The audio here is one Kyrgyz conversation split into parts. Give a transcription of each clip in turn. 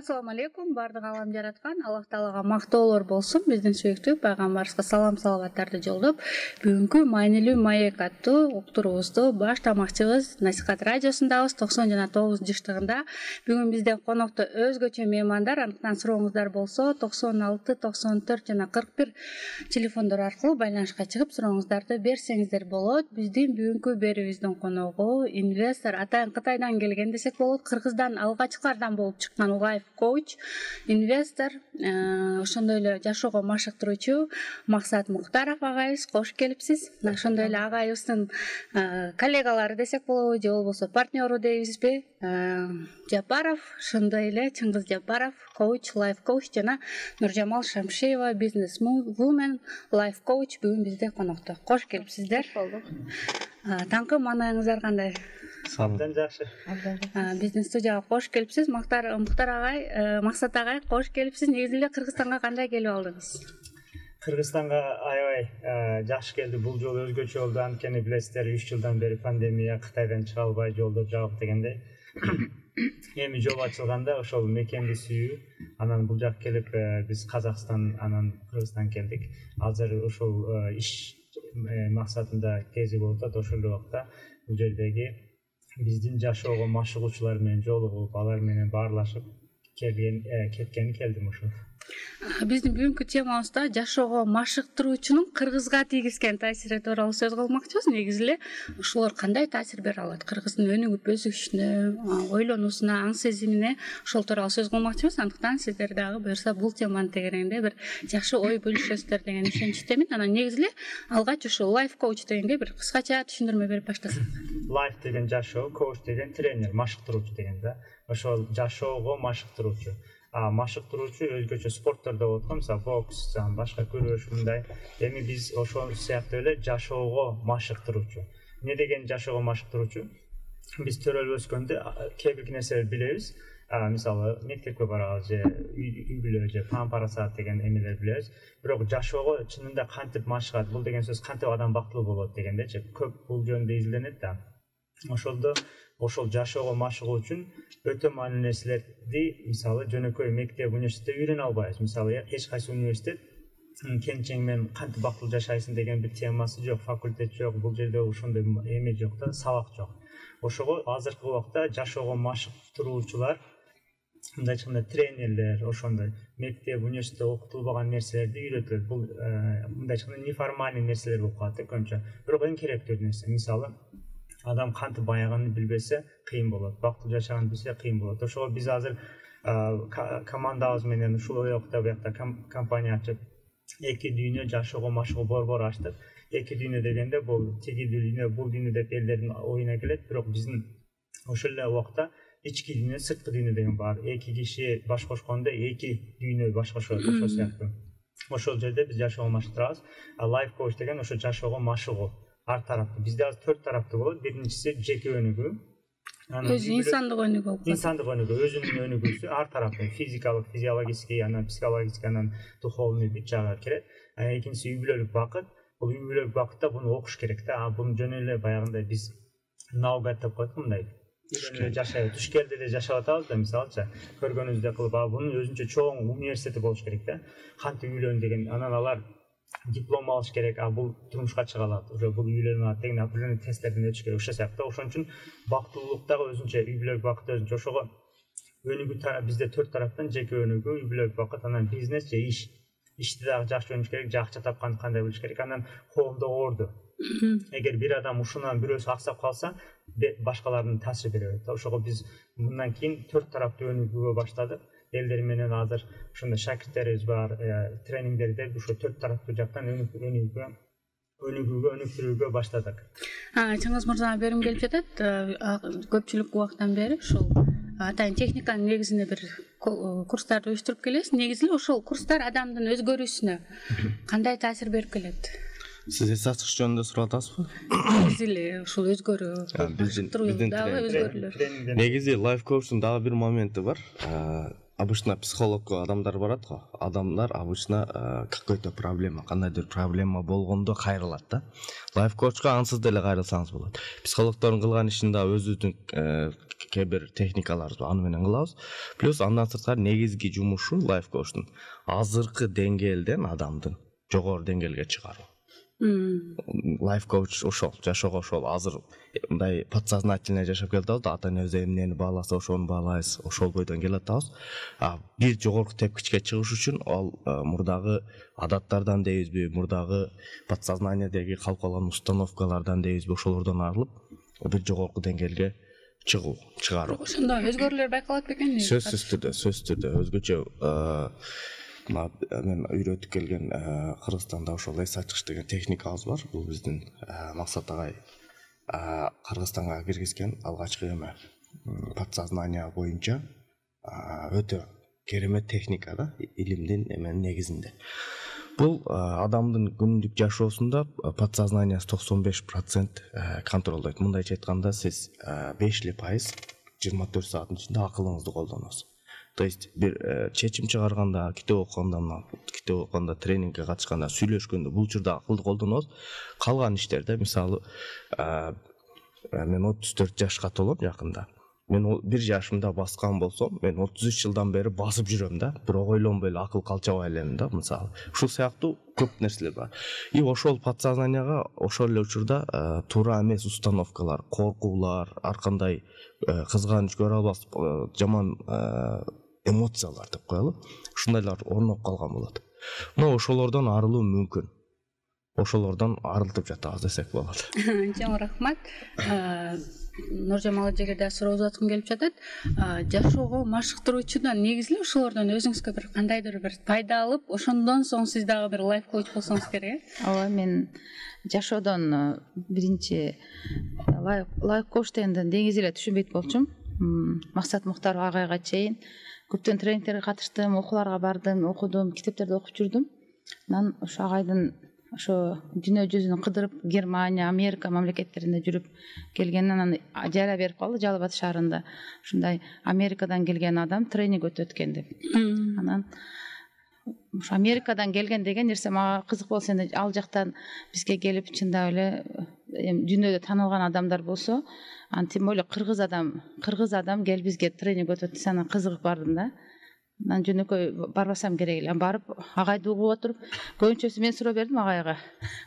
Assalamu алейкум, бардык алам жараткан Аллах Таалага мактоолор болсун. Биздин сүйүктүү пайгамбарыбызга салам салаваттарды жолдоп, бүгүнкү маанилүү маек аттуу уктуруубузду баштамакчыбыз. Насихат радиосундабыз 90 жана 9 жыштыгында. Бүгүн бизден конокто өзгөчө меймандар, андыктан сурооңуздар болсо 96 94 жана 41 телефондор аркылуу байланышка чыгып сурооңуздарды берсеңиздер болот. Биздин бүгүнкү берүүбүздүн коногу инвестор, атайын Кытайдан келген десек болот, Кыргыздан алгачкылардан болуп чыккан Life Coach, инвестор, ошондой эле жашоого машыктыруучу Максат Муктаров агайыбыз, кош келипсиз. Ошондой эле агайыбыздын коллегалары десек болобу, же болбосо партнеру дейбизби? Жапаров, ошондой эле Чыңгыз Жапаров, коуч, Life Coach жана Нуржамал Шамшиева, бизнес woman, Life Coach бүгүн бизде конокто. Кош келипсиздер. Таңкы маанайыңыздар кандай? Абдан жакшы. Биздин студияга кош келипсиз. Муктар агай, Максат агай, кош келипсиз. Негизи эле Кыргызстанга кандай келип алдыңыз? Кыргызстанга аябай жакшы келди. Бул жолу өзгөчө болду. Анткени билесиздер, 3 жылдан бери пандемия, Кытайдан чыга албай, жолдо жабык дегендей. Эми жол ачылганда ошол мекенди сүйүү, анан бул жак келип биз Казакстан, анан Кыргызстан келдик. Азыр ошол иш максатында кези болуп атат. Ошол убакта бул жердеги биздин жашоого машыгуучулар менен жолугуп, алар менен баарлашып келдим ошо. Биздин бүгүнкү темабызда жашоого машыктыруучунун кыргызга тийгизген таасири тууралуу сөз кылмакчыбыз. Негизи эле ошолор кандай таасир бере алат кыргыздын өнүгүп өсүшүнө, ойлонуусуна, аң сезимине, ошол тууралуу сөз кылмакчыбыз. Андыктан сиздер дагы буюрса бул теманын тегерегинде бир жакшы ой бөлүшөсүздөр деген ишеничтемин. Анан негизи эле алгач ошол Life Coach дегенге бир кыскача түшүндүрмө берип баштасак. Life деген жашоо, coach деген тренер, машыктыруучу деген да. Ошол жашоого машыктыруучу. Машыктыруучу өзгөчө спорттордо болот го, мисалы бокс, башка күрөш мындай. Эми биз ошол сыяктуу эле жашоого машыктыруучу. Эмне деген жашоого машыктыруучу? Биз төрөлүп өскөндө кээ бир нерселерди билебиз. Мисалы мектепке барабыз же үй бүлө же парасат деген эмелер билебиз. Бирок жашоого чынында кантип машыгат? Бул деген сөз кантип адам бактылуу болот дегендечи. Көп бул жөнүндө изилденет да. Ошолдо ошол жашоого машыгуу үчүн өтө маанилүү нерселерди, мисалы жөнөкөй мектеп, университетте үйрөнө албайбыз. Мисалы эч кайсы университет келинчең менен кантип бактылуу жашайсың деген бир темасы жок, факультет жок, бул жерде ошондой эме жок да, сабак жок. Ошого азыркы убакта жашоого машыктыруучулар, мындай айтканда тренерлер, ошондой мектеп, университетте окутулбаган нерселерди үйрөтөт. Бул мындай айтканда неформальный нерселер болуп калат көбүнчө. Бирок эң керектүү нерсе, мисалы адам кантип баяганын билбесе кыйын болот, бактылуу жашаганын билсе кыйын болот. Ошого биз азыр командабыз менен ушул убакта буякта компания ачып, эки дүйнө жашоого машыгуу борбору ачтык. Эки дүйнө дегенде бул тиги дүйнө, бул дүйнө деп элдердин оюна келет, бирок биздин ошол эле убакта ички дүйнө, сырткы дүйнө деген бар. Эки киши баш кошкондо эки дүйнө баш кошот, ошол сыяктуу. Ошол жерде биз жашоого машыктырабыз. Life Coach деген ошо жашоого машыгуу. Ар тараптуу. Бизде азыр 4 тараптуу болот. Биринчиси жеке өнүгүү. Өзү инсандык өнүгүү болуп калат. Инсандык өнүгүү, өзүнүн өнүгүүсү ар тараптуу, физикалык, физиологический, анан психологический, анан духовный бүт жагы керет. Экинчиси үй бүлөлүк бакыт. Бул үй бүлөлүк бакытта буну окуш керек да. Буну жөн эле баягындай биз наугат деп коет го, мындай. Жашай, туш келди эле жашап атабыз да, мисалыча, көргөнүбүздө кылып, бунун өзүнчө чоң университети болуш керек да. Кантип үйлөн деген, анан алар диплом алыш керек, бул турмушка чыга алат, уже бул үйлөнүп алат деген определенный тесттерден өтүш керек. Ошол сыяктуу. Ошон үчүн бактылуулук дагы өзүнчө, үй бүлөлүк бакыт өзүнчө. Ошого өнүгүү бизде 4 тараптан жеке өнүгүү, үй бүлөлүк бакыт, анан бизнес же иш. Ишти дагы жакшы өнүш керек, акча тапканды кандай билиш керек, анан коомдогу. Эгер бир адам ушунан бирөөсү аксап калса, башкалардын таасир берет. Ошого биз мындан кийин 4 тараптуу өнүгүүгө баштадык. Элдер менен азыр ошондой шакирттерибиз бар, тренингдерди ошо 4 тараптуу жактан өнүктүрүүгө баштадык. Чыңгыз мырзага берим келип жатат. Көпчүлүк убакыттан бери ушул атайын техниканын негизинде бир курстарды уюштуруп келесиз. Негизи эле ошол курстар адамдын өзгөрүүсүнө кандай таасир берип келет? Сиз сатыш жөнүндө сурап атасызбы? Негизи эле ушул өзгөрүү, биздин өзгөрүүлөр. Негизи Life Coach'тун дагы бир моменти бар. обычно психологко адамдар барат го. Адамдар обычно какой-то проблема, кандайдыр проблема болгондо кайрылат да. Лайф коучка ансыз деле кайрылсаңыз болот. Психологдордун кылган ишин да өзүбүздүн кээ бир техникаларыбыз бар, аны менен кылабыз. Плюс андан сырткары негизги жумушу лайф коучтун азыркы деңгээлден адамдын жогору деңгээлге чыгаруу. Лайф коуч ошол жашоого ошол азыр мындай подсознательно жашап келатабыз да, ата энебиз эмнени бааласа ошону баалайбыз, ошол бойдон келатабыз. Бир жогорку тепкичке чыгыш үчүн ал мурдагы адаттардан дейбизби, мурдагы подсознаниедеги калып калган установкалардан дейбизби, ошолордон арылып бир жогорку деңгээлге чыгаруу. Ошондо өзгөрүүлөр байкалат бекен? Сөзсүз түрдө өзгөчө мен үйрөтүп келген Кыргызстанда ошол эс ачкыч деген техникабыз бар. Бул биздин Максат агай Кыргызстанга киргизген алгачкы эме подсознание боюнча өтө керемет техника да, илимдин эменин негизинде. Бул адамдын күнүмдүк жашоосунда подсознаниеси 95% контролдойт. Мындайча айтканда, сиз 5% 24 сааттын ичинде акылыңызды колдоносуз. То есть бир чечим чыгарганда, китеп окуганда, тренингге катышканда, сүйлөшкөндө бул учурда акылды колдонобуз. Калган иштерде, мисалы, мен 34 жашка толом жакында. Мен 1 жашымда баскан болсом, мен 33 жылдан бери басып жүрөм да, бирок ойлонбой эле акыл калчабай элем да, мисалы. Ушул сыяктуу көп нерселер бар. И ошол подсознанияга ошол эле учурда туура эмес установкалар, коркуулар, ар кандай кызганыч, көрө албас жаман эмоциялар деп коелу. Ушундайлар орноп калган болот. Мына ошолордон арылуу мүмкүн. Ошолордон арылтып жатабыз десек болот. Чоң рахмат. Нуржамал эжеге да суроо узаткым келип жатат. Жашоого машыктыруучудан негизи ошолордон өзүңүзгө бир кандайдыр бир пайда алып, ошондон соң сиз дагы бир лайф коуч болсоңуз керек. Ооба, мен жашоодон биринчи лайф коуч дегенди негизи эле түшүнбөйт болчумун. Максат Муктаров агайга чейин көптөн тренингтерге катыштым, окууларга бардым, окудум, китептерди окуп жүрдүм. Анан ошо агайдын ошо дүйнө жүзүн кыдырып, Германия, Америка мамлекеттеринде жүрүп келгенин анан жайла берип калды Жалал Абад шаарында. Ушундай Америкадан келген адам тренинг өтөт экен деп. Анан ошо Америкадан келген деген нерсе мага кызык болду. Сен ал жактан бизге келип чындап эле дүйнөдө таанылган адамдар болсо, тем более кыргыз адам кел бизге тренинг өтөт десе, анан кызыгып бардым да. Анан жөнөкөй барбасам керек эле. Барып агайды угуп отуруп, көбүнчөсү мен суроо бердим агайга.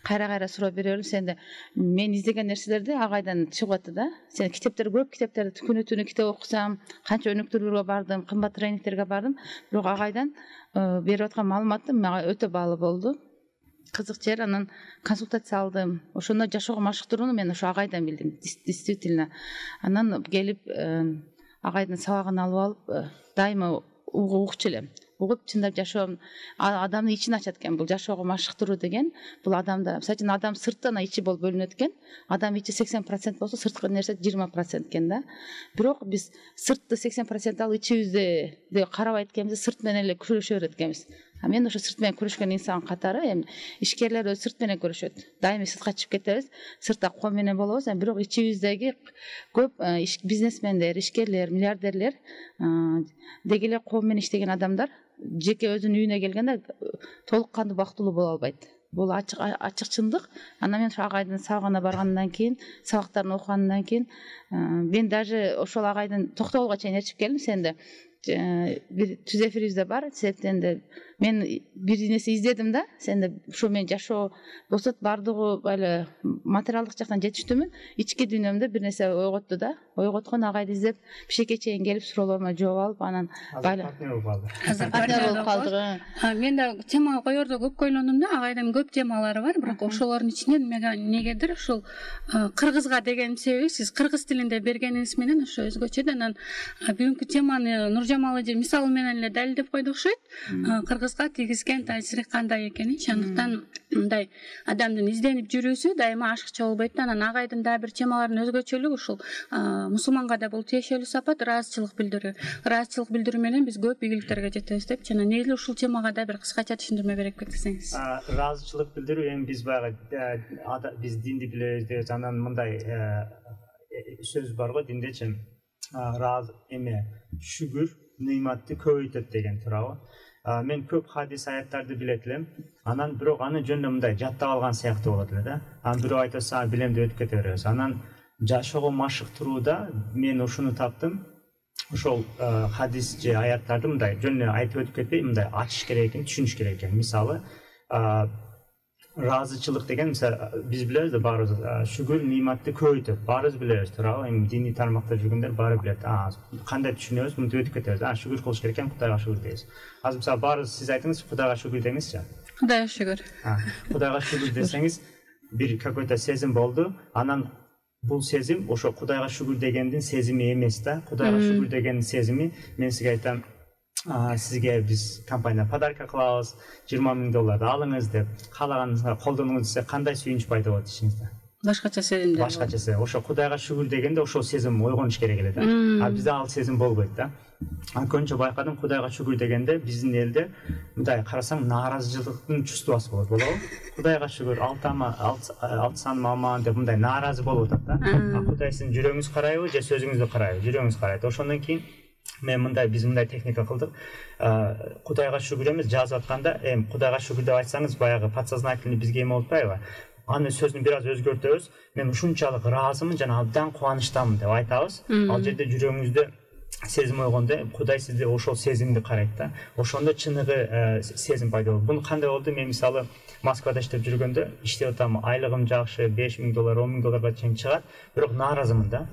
Кайра суроо бере бердим. Сенде мен издеген нерселерди агайдан чыгып атты да. Сен көп китептерди күнү-түнү китеп окусам, канча өнүктүрүүгө бардым, кымбат тренингтерге бардым. Бирок агайдан берип аткан маалыматы мага өтө баалуу болду. Кызык жер, анан консультация алдым. Ошондо жашоого машыктырууну мен ошо агайдан билдим, действительно. Анан келип агайдын сабагын алып алып, дайыма угучу элем. Угуп чындап жашоом адамдын ичин ачат экен. Бул жашоого машыктыруу деген, бул адамда, мисалы адам сырттан ичи болуп бөлүнөт экен. Адам ичи 80% болсо, сырткы нерсе 20% экен да. Бирок биз сыртты 80% алып ичибизди деп карабайт экенбиз, сырт менен эле күрөшө берет экенбиз. Мен ошо сырт менен күрөшкөн инсан катары, эми ишкерлер өз сырт менен күрөшөт. Дайыма сыртка чыгып кетебиз, сыртта кол менен болобуз, бирок ичибиздеги көп бизнесмендер, ишкерлер, миллиардерлер деги эле кол менен иштеген адамдар жеке өзүнүн үйүнө келгенде толук кандуу бактылуу боло албайт. Бул ачык чындык. Анан мен ошо агайдын сабагына баргандан кийин, сабактарын окугандан кийин, мен даже ошол агайдын токтоболго чейин ээрчип келдим. Сенде бир түз эфирибизде бар, сенден мен бир нерсе издедим да, сенде ушу мен жашоо болсо бардыгы эле материалдык жактан жетиштүүмүн, ички дүйнөмдө бир нерсе ойготту да. Ойготкон агайды издеп, бишекке чейин келип суроолорума жооп алып, анан партнер болуп калдык. Мен да тема коердо көп ойлондум да, агайдын көп темалары бар, бирок ошолордун ичинен негедир ушул кыргызга деген себеби, сиз кыргыз тилинде бергениңиз менен ошо өзгөчө да. Анан бүгүнкү теманы Нуржамал эже мисалы менен эле далилдеп койду окшойт. Кыргызга тийгизген таасири кандай экенин. Андыктан мындай адамдын изденип жүрүүсү дайыма ашыкча болбойт. Анан агайдын да бир темаларынын өзгөчөлүгү ушул мусулманга да бул тиешелүү сапат ыраазычылык билдирүү. Ыраазычылык билдирүү менен биз көп ийгиликтерге жетебиз деп. Жана негизи ушул темага да бир кыскача түшүндүрмө берип кетсеңиз. Ыраазычылык билдирүү эми биз баягы биз динди билебиз, анан мындай сөз бар го диндечи. Эме шүгүр ныматты көбөйтөт деген туурабы. Мен көп хадис аяттарды билет элем. Анан бирок аны жөнүндө мындай жаттап алган сыяктуу болот эле да. Анан бирөө айтса билем деп өтүп кете беребиз. Анан жашоого машыктырууда мен ушуну таптым. Ошол хадис же аяттарды мындай жөнүнө айтып өтүп кетпей, мындай ачыш керек экен, түшүнүш керек экен. Мисалы, разычылык деген, мисалы, биз билебиз да баарыбыз шүгүр ниматты көбөйтөт. Баарыбыз билебиз, туурабы? Эми диний тармакта жүргөндөр баары билет. Кандай түшүнөбүз, мынтип өтүп кетебиз. Шүгүр кылыш керек экен, Кудайга шүгүр дейбиз. Азыр мисалы баарыбыз сиз айтыңыз, Кудайга шүгүр деңизчи. Кудайга шүгүр. Кудайга шүгүр десеңиз, бир какой-то сезим болду. Анан бул сезим ошо Кудайга шүгүр дегендин сезими эмес да. Кудайга шүгүр дегендин сезими, мен сизге айтам, сизге биз компания подарка кылабыз, $20,000 алыңыз деп, каалаганыңызга колдонуңуз десе, кандай сүйүнүч пайда болот ичиңизде? Башкача сезимдер. Башкача сезим. Ошо Кудайга шүгүр дегенде ошол сезим ойгонуш керек эле да. Бизде ал сезим болбойт да. Көбүнчө байкадым, Кудайга шүгүр дегенде биздин элде мындай карасаң нааразычылыктын чувствосу болот, болобу? Кудайга шүгүр, алты саным аман деп мындай нааразы болуп атат да. Кудай сиздин жүрөгүңүз карайбы же сөзүңүздү карайбы? Жүрөгүңүз карайт. Ошондон кийин биз мындай техника кылдык. Кудайга шүгүр эмес, жазып атканда, Кудайга шүгүр деп айтсаңыз, баягы подсознательный бизге эме болуп атпайбы? Аны сөзүн бир аз өзгөртөбүз. Мен ушунчалык ыраазымын жана абдан кубанычтамын деп айтабыз. Ал жерде жүрөгүңүздө сезим ойгондо Кудай сизде ошол сезимди карайт да. Ошондо чыныгы сезим пайда болот. Бул кандай болду? Мен мисалы Москвада иштеп жүргөндө, иштеп атам, айлыгым жакшы, $5,000, $10,000 чейин чыгат, бирок нааразымын да.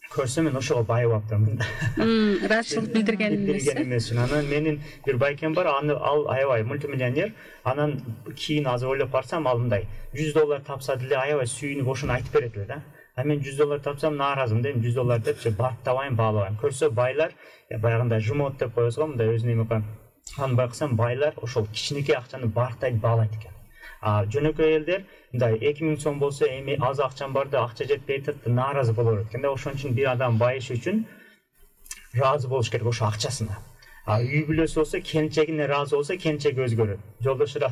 Көрсөм мен ошого байып аптым. Ыраазычылык билдирген эмес. Анан менин бир байкем бар, ал аябай мультимиллионер. Анан кийин азыр ойлоп барсам, ал мындай $100 тапса деле аябай сүйүнүп ошону айтып берет эле да. Мен $100 тапсам нааразымын дейм, $100 депчи барып табайын, баалабайм. Көрсө байлар баягындай жумот деп коебуз го, мындай өзүнүн эме. Аны байкасам байлар ошол кичинекей акчаны барктайт, баалайт экен. Жөнөкөй элдер мындай 2,000 сом болсо, эми аз акчам барды, акча жетпей атат, нааразы болот экен да. Ошон үчүн бир адам байыш үчүн ыраазы болуш керек ошо акчасына. Үй бүлөсү болсо, келинчегине ыраазы болсо, келинчеги өзгөрөт. Жолдошуна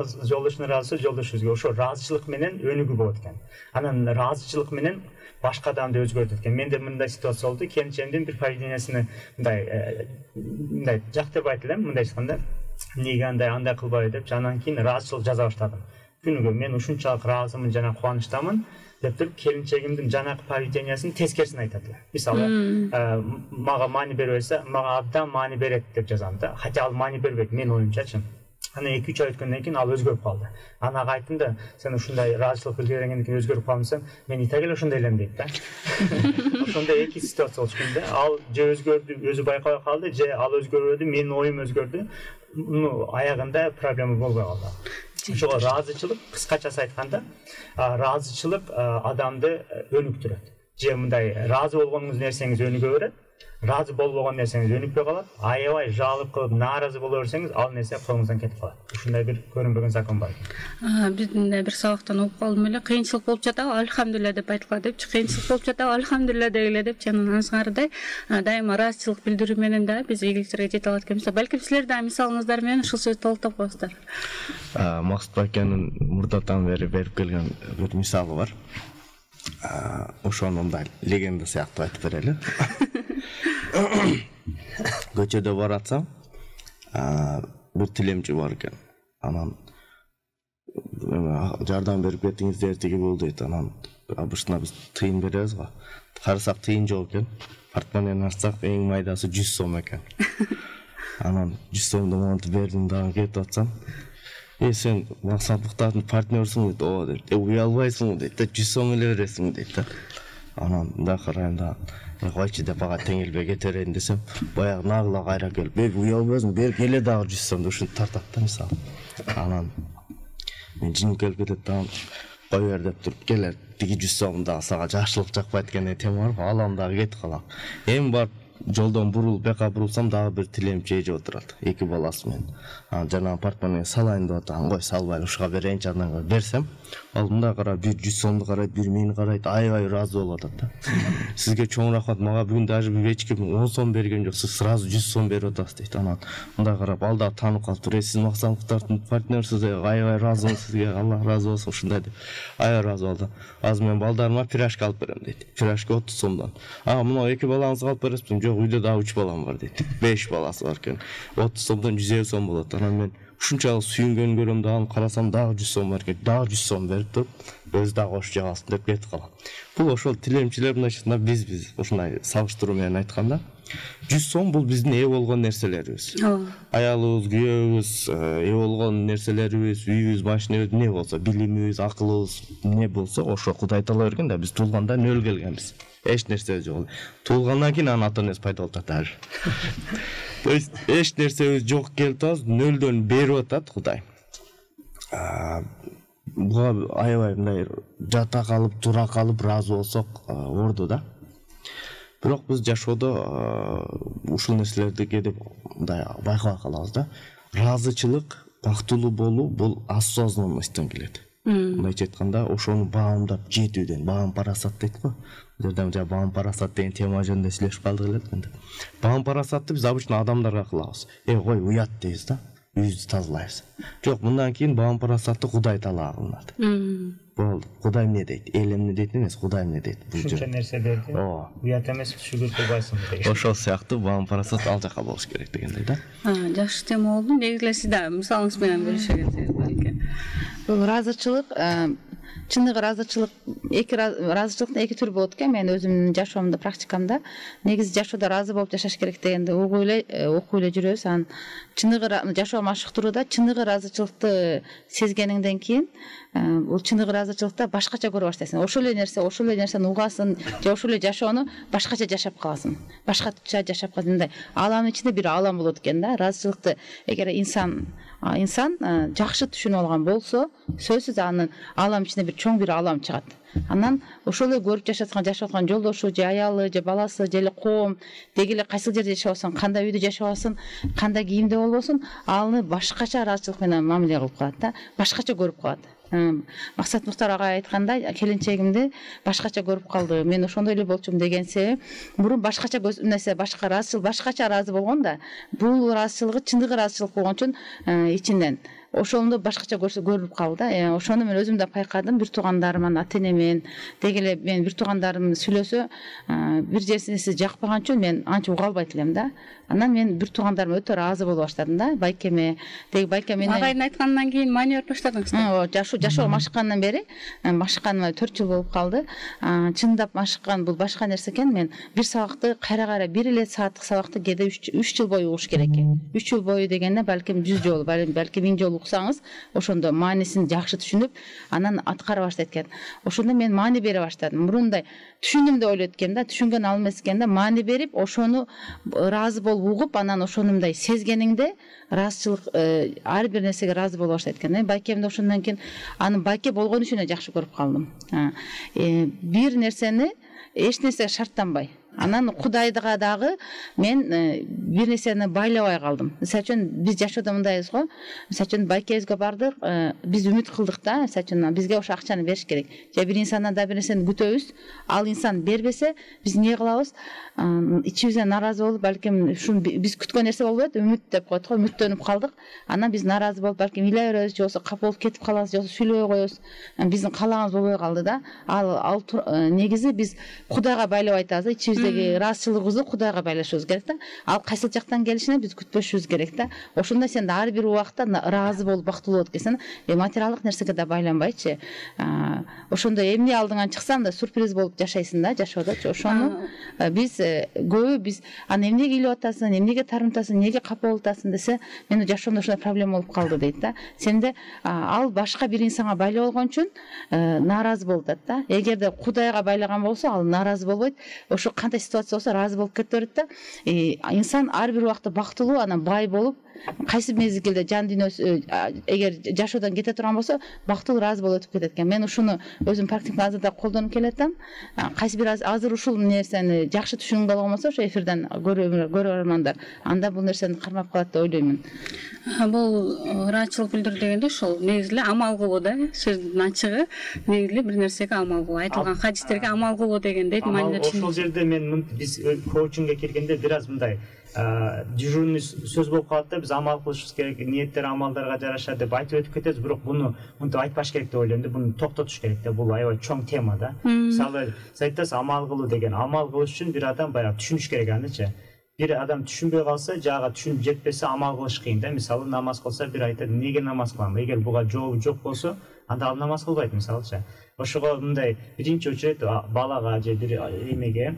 ыраазы болсо, жолдошу өзгөрөт. Ошо ыраазычылык менен өнүгүү болот экен. Анан ыраазычылык менен башка адамды өзгөртөт экен. Менде мындай ситуация болду. Келинчегимдин бир поведениясыны мындай жактырбайт элем, мындай айтканда, неге андай кылбай деп, анан кийин ыраазычылык жаза баштадым. Күнүгө мен ушунчалык ыраазымын жана кубанычтамын деп туруп, келинчегимдин жанакы поведениясынын тескерисин айтат эле. Мисалы, мага маани бербесе, мага абдан маани берет деп жазам да. Хотя ал маани бербейт, мен оюмчачы. Анан 2-3 ай өткөндөн кийин ал өзгөрүп калды. Ага айттым да, сен ушундай ыраазычылык билдиргенден кийин өзгөрүп калдың, мен итак эле ошондой элем дейт да. Ошондой эки ситуация болчу да. Ал же өзгөрдү, өзү байкабай калды, же ал өзгөрбөдү, менин оюм өзгөрдү. Аягында проблема болбой калды. Ошого ыраазычылык, кыскачасы айтканда, ыраазычылык адамды өнүктүрөт. Же мындай ыраазы болгонуңуз нерсеңиз өнүгө берет, ыраазы болбогон нерсеңиз өнүкпөй калат. Аябай жалып кылып, нааразы боло берсеңиз, ал нерсе колуңуздан кетип калат. Ушундай бир көрүнбөгөн закон бар. Биздин бир сабактан угуп калдым эле, кыйынчылык болуп жатабы, альхамдулилля деп айткыла депчи, кыйынчылык болуп жатабы, альхамдулилля дегиле депчи. Анан аңсыңардай дайыма ыраазычылык билдирүү менен да биз ийгиликтерге жете алат экенбиз. Балким силер да мисалыңыздар менен ушул сөздү толуктап коесуздар. Максут байкенин мурдатан бери берип келген бир мисалы бар. Ошону мындай легенда сыяктуу айтып берели. Көчөдө баратсам, бир тилемчи бар экен. Анан жардам берип кетиңиздер тиги бул дейт. Анан обычно биз тыйын беребиз го. Карасак тыйын жок экен. Портмонени ачсак эң майдасы 100 сом экен. Анан 100 сомду монтип бердим дагы кетип атсам, сен Максат Муктардын партнерсуң дейт. Ооба дейт. Уялбайсың дейт. 100 сом эле бересиң дейт. Анан да карайм да, койчу деп ага теңелбей кетерейин десем, баягы нагыла кайра келип, уялбайсың, бер келе дагы 100 сомду ушинтип тартат да мисалы. Анан мен жинип келип кетет да, кой бер деп туруп, келер тиги 100 сом дагы сага жакшылык жакпайт экен тема бар, алам дагы кетип калам. Эми барып жолдон бурулуп, бияка бурулсам дагы бир тилемчи эже отурат, 2 баласы менен. Анан жанагы портмонени салайын деп атам, кой салбайлы, ушуга берейинчи, андан берсем, ал мындай карап, бир 100 сомду карайт, бир мени карайт, аябай ыраазы болуп атат да. Сизге чоң рахмат, мага бүгүн даже бир эч ким 10 сом берген жок, сиз сразу 100 сом берип атасыз дейт. Анан мындай карап, ал да таанып калыптыр, сиз Максат Муктардын партнерсиз, аябай ыраазымын сизге, Аллах ыраазы болсун, ушундай деп. Аябай ыраазы болду. Азыр мен балдарыма пирожка алып берем дейт. Пирожка 30 сомдон. Мына 2 балаңызга алып бересизби, жок, үйдө дагы 3 балам бар дейт. 5 баласы бар экен. 30 сомдон 150 сом болот. Анан мен ушунчалык сүйүнгөн көрөм дагы, карасам дагы 100 сом бар экен. Дагы 100 сом берип туруп, өзү дагы кош жагасың деп кетип калам. Бул ошол тилемчилер мындайча биз ушундай сабыштыруу менен айтканда 100 сом бул биздин ээ болгон нерселерибиз. Аялыбыз, күйөөбүз, ээ болгон нерселерибиз, үйүбүз, машинабыз не болсо, билимибиз, акылыбыз не болсо, ошо Кудай таала берген да, биз туулганда нөл келгенбиз. Эч нерсе жок. Туулгандан кийин анын ата энеси пайда болуп атат. То есть эч нерсебиз жок келип атабыз, нөлдөн берип атат Кудай. Буга аябай мындай жата калып, тура калып, ыраазы болсок орду да. Бирок биз жашоодо ушул нерселерди кээде мындай байкабай калабыз да. Ыраазычылык, бактылуу болуу бул осознанностьтон келет. Мындайча айтканда, ошону баамдап жетүүдөн, баам парасат дейт го. Бул жерде баам парасат деген тема жөнүндө сүйлөшүп калдык эле энд. Баам парасатты биз обычно адамдарга кылабыз. Кой уят дейбиз да. Үйүбүздү тазалайбыз. Жок, мындан кийин баам парасатты Кудай таалаага кылынат. Болду. Кудай эмне дейт? Эл эмне дейт эмес, Кудай эмне дейт. Бул Ушунча нерселерди уят эмес түшүгүр кылбайсың деген. Ошол сыяктуу баам парасат ал жака болуш керек дегендей да. Жакшы тема болду. Негизи эле сиз да мисалыңыз менен бөлүшө кетсеңиз балки. Бул ыраазычылык, чыныгы ыраазычылык, ыраазычылыктын эки түрү болот экен. Мен өзүмдүн жашоомдо, практикамда негизи жашоодо ыраазы болуп жашаш керек дегенди окуй эле жүрөбүз. Анан чыныгы жашоо машыктырууда чыныгы ыраазычылыкты сезгениңден кийин бул чыныгы ыраазычылыкта башкача көрө баштайсың. Ошол эле нерсени угасың, же ошол эле жашоону башкача жашап каласың. Башкача жашап калгандай аламдын ичинде бир алам болот экен да. Ыраазычылыкты эгер инсан жакшы түшүнүп алган болсо, сөзсүз анын алам ичинде бир чоң бир алам чыгат. Анан ошол эле көрүп жашап аткан жолдошу, же аялы, же баласы, же эле коом, деги эле кайсыл жерде жашабасың, кандай үйдө жашабасың, кандай кийимде болбосун, аны башкача ыраазычылык менен мамиле кылып калат да, башкача көрүп калат. Максат Муктар агай айткандай, келинчегимди башкача көрүп калды. Мен ошондой эле болчумун деген себеп, мурун башкача нерсе, башкача ыраазы болгон да, бул ыраазычылыгы чыныгы ыраазычылык болгон үчүн ичинден ошону башкача көрүп калды да. Ошону мен өзүм да байкадым, бир туугандарыман, ата энемен, деги эле мен бир туугандарым сүйлөсө, бир жерсине жакпаган үчүн мен анча уга албайт элем да. Анан мен бир туугандарыма өтө ыраазы болуп баштадым да, байкеме. Деги байке менен агайдын айтканынан кийин маани берип баштадыңыз да. Жашоо машыккандан бери, машыкканыма 4 жыл болуп калды. Чындап машыккан бул башка нерсе экен. Мен бир сабакты кайра бир эле сааттык сабакты кээде 3 жыл бою угуш керек экен. 3 жыл бою дегенде балким 100 жолу, балким 1000 жолу уксаңыз, ошондо маанисин жакшы түшүнүп, анан аткара баштайт экен. Ошондо мен маани бере баштадым. Мурундай түшүндүм деп ойлойт экен да, түшүнгөн ал эмес экен да, маани берип, ошону ыраазы болуп угуп, анан ошону мындай сезгениңде ыраазычылык ар бир нерсеге ыраазы боло баштайт экен. Байкемди ошондон кийин аны байке болгон үчүн жакшы көрүп калдым. Бир нерсени эч нерсеге шарттанбай, анан Кудайга дагы мен бир нерсени байлабай калдым. Мисалы үчүн биз жашоодо мындайбыз го. Мисалы үчүн байкебизге бардык, биз үмүт кылдык да, мисалы үчүн бизге ошо акчаны бериш керек. Же бир инсандан да бир нерсени күтөбүз. Ал инсан бербесе, биз эмне кылабыз? Ичибизден наразы болуп, балким ушун биз күткөн нерсе болбойт, үмүт деп коет го, үмүттөнүп калдык. Анан биз наразы болуп, балким ыйлай беребиз, же болбосо капа болуп кетип калабыз, же болбосо сүйлөбөй коебуз. Биздин каалаганыбыз болбой калды да. Ал негизи биз Кудайга байлап айтабыз да, ичибиздеги ыраазычылыгыбызды Кудайга байлашыбыз керек да. Ал кайсыл жактан келишине биз күтпөшүбүз керек да. Ошондо сен ар бир убакта ыраазы болуп бактылуу болот экенсиң. Материалдык нерсеге да байланбайчы. Ошондо эмне алдыңан чыкса да сюрприз болуп жашайсың да жашоодочу. Ошону биз көбү аны эмнеге ыйлап атасың, эмнеге тарымтасың, эмнеге капа болуп атасың десе, менин жашоомдо ушундай проблема болуп калды дейт да. Сенде ал башка бир инсанга байлап болгон үчүн нааразы болуп атат да. Эгерде Кудайга байлаган болсо, ал нааразы болбойт. Ошо кандай ситуация болсо ыраазы болуп кете берет да. Инсан ар бир убакта бактылуу, анан бай болуп, кайсы мезгилде жан дүйнөсү эгер жашоодон кете турган болсо, бактылуу ыраазы болуп өтүп кетет экен. Мен ушуну өзүм практикамда азыр да колдонуп келатам. Кайсы бир азыр ушул нерсени жакшы түшүнгөн болсо, ошо эфирден көрөрмандар, анда бул нерсени кармап калат деп ойлоймун. Бул ыраазычылык билдирүү дегенде ошол негизи эле амал кылуу да, сөздүн ачыгы негизи эле бир нерсеге амал кылуу, айтылган хадистерге амал кылуу дегендей мааниде түшүнүп. Ошол жерде мен биз коучингге келгенде бир аз мындай дежурный сөз болуп калат да, биз амал кылышыбыз керек, ниеттер амалдарга жараша деп айтып өтүп кетебиз, бирок буну мынтип айтпаш керек деп ойлойм да, буну токтотуш керек да, бул аябай чоң тема да. Мисалы сиз айтасыз амал кылуу деген, амал кылыш үчүн бир адам баягы түшүнүш керек анычы. Бир адам түшүнбөй калса, жага түшүнүп жетпесе амал кылыш кыйын да. Мисалы намаз кылса бир айтат, эмнеге намаз кылам? Эгер буга жообу жок болсо, анда ал намаз кылбайт мисалычы. Ошого мындай биринчи очередь балага же бир эмеге,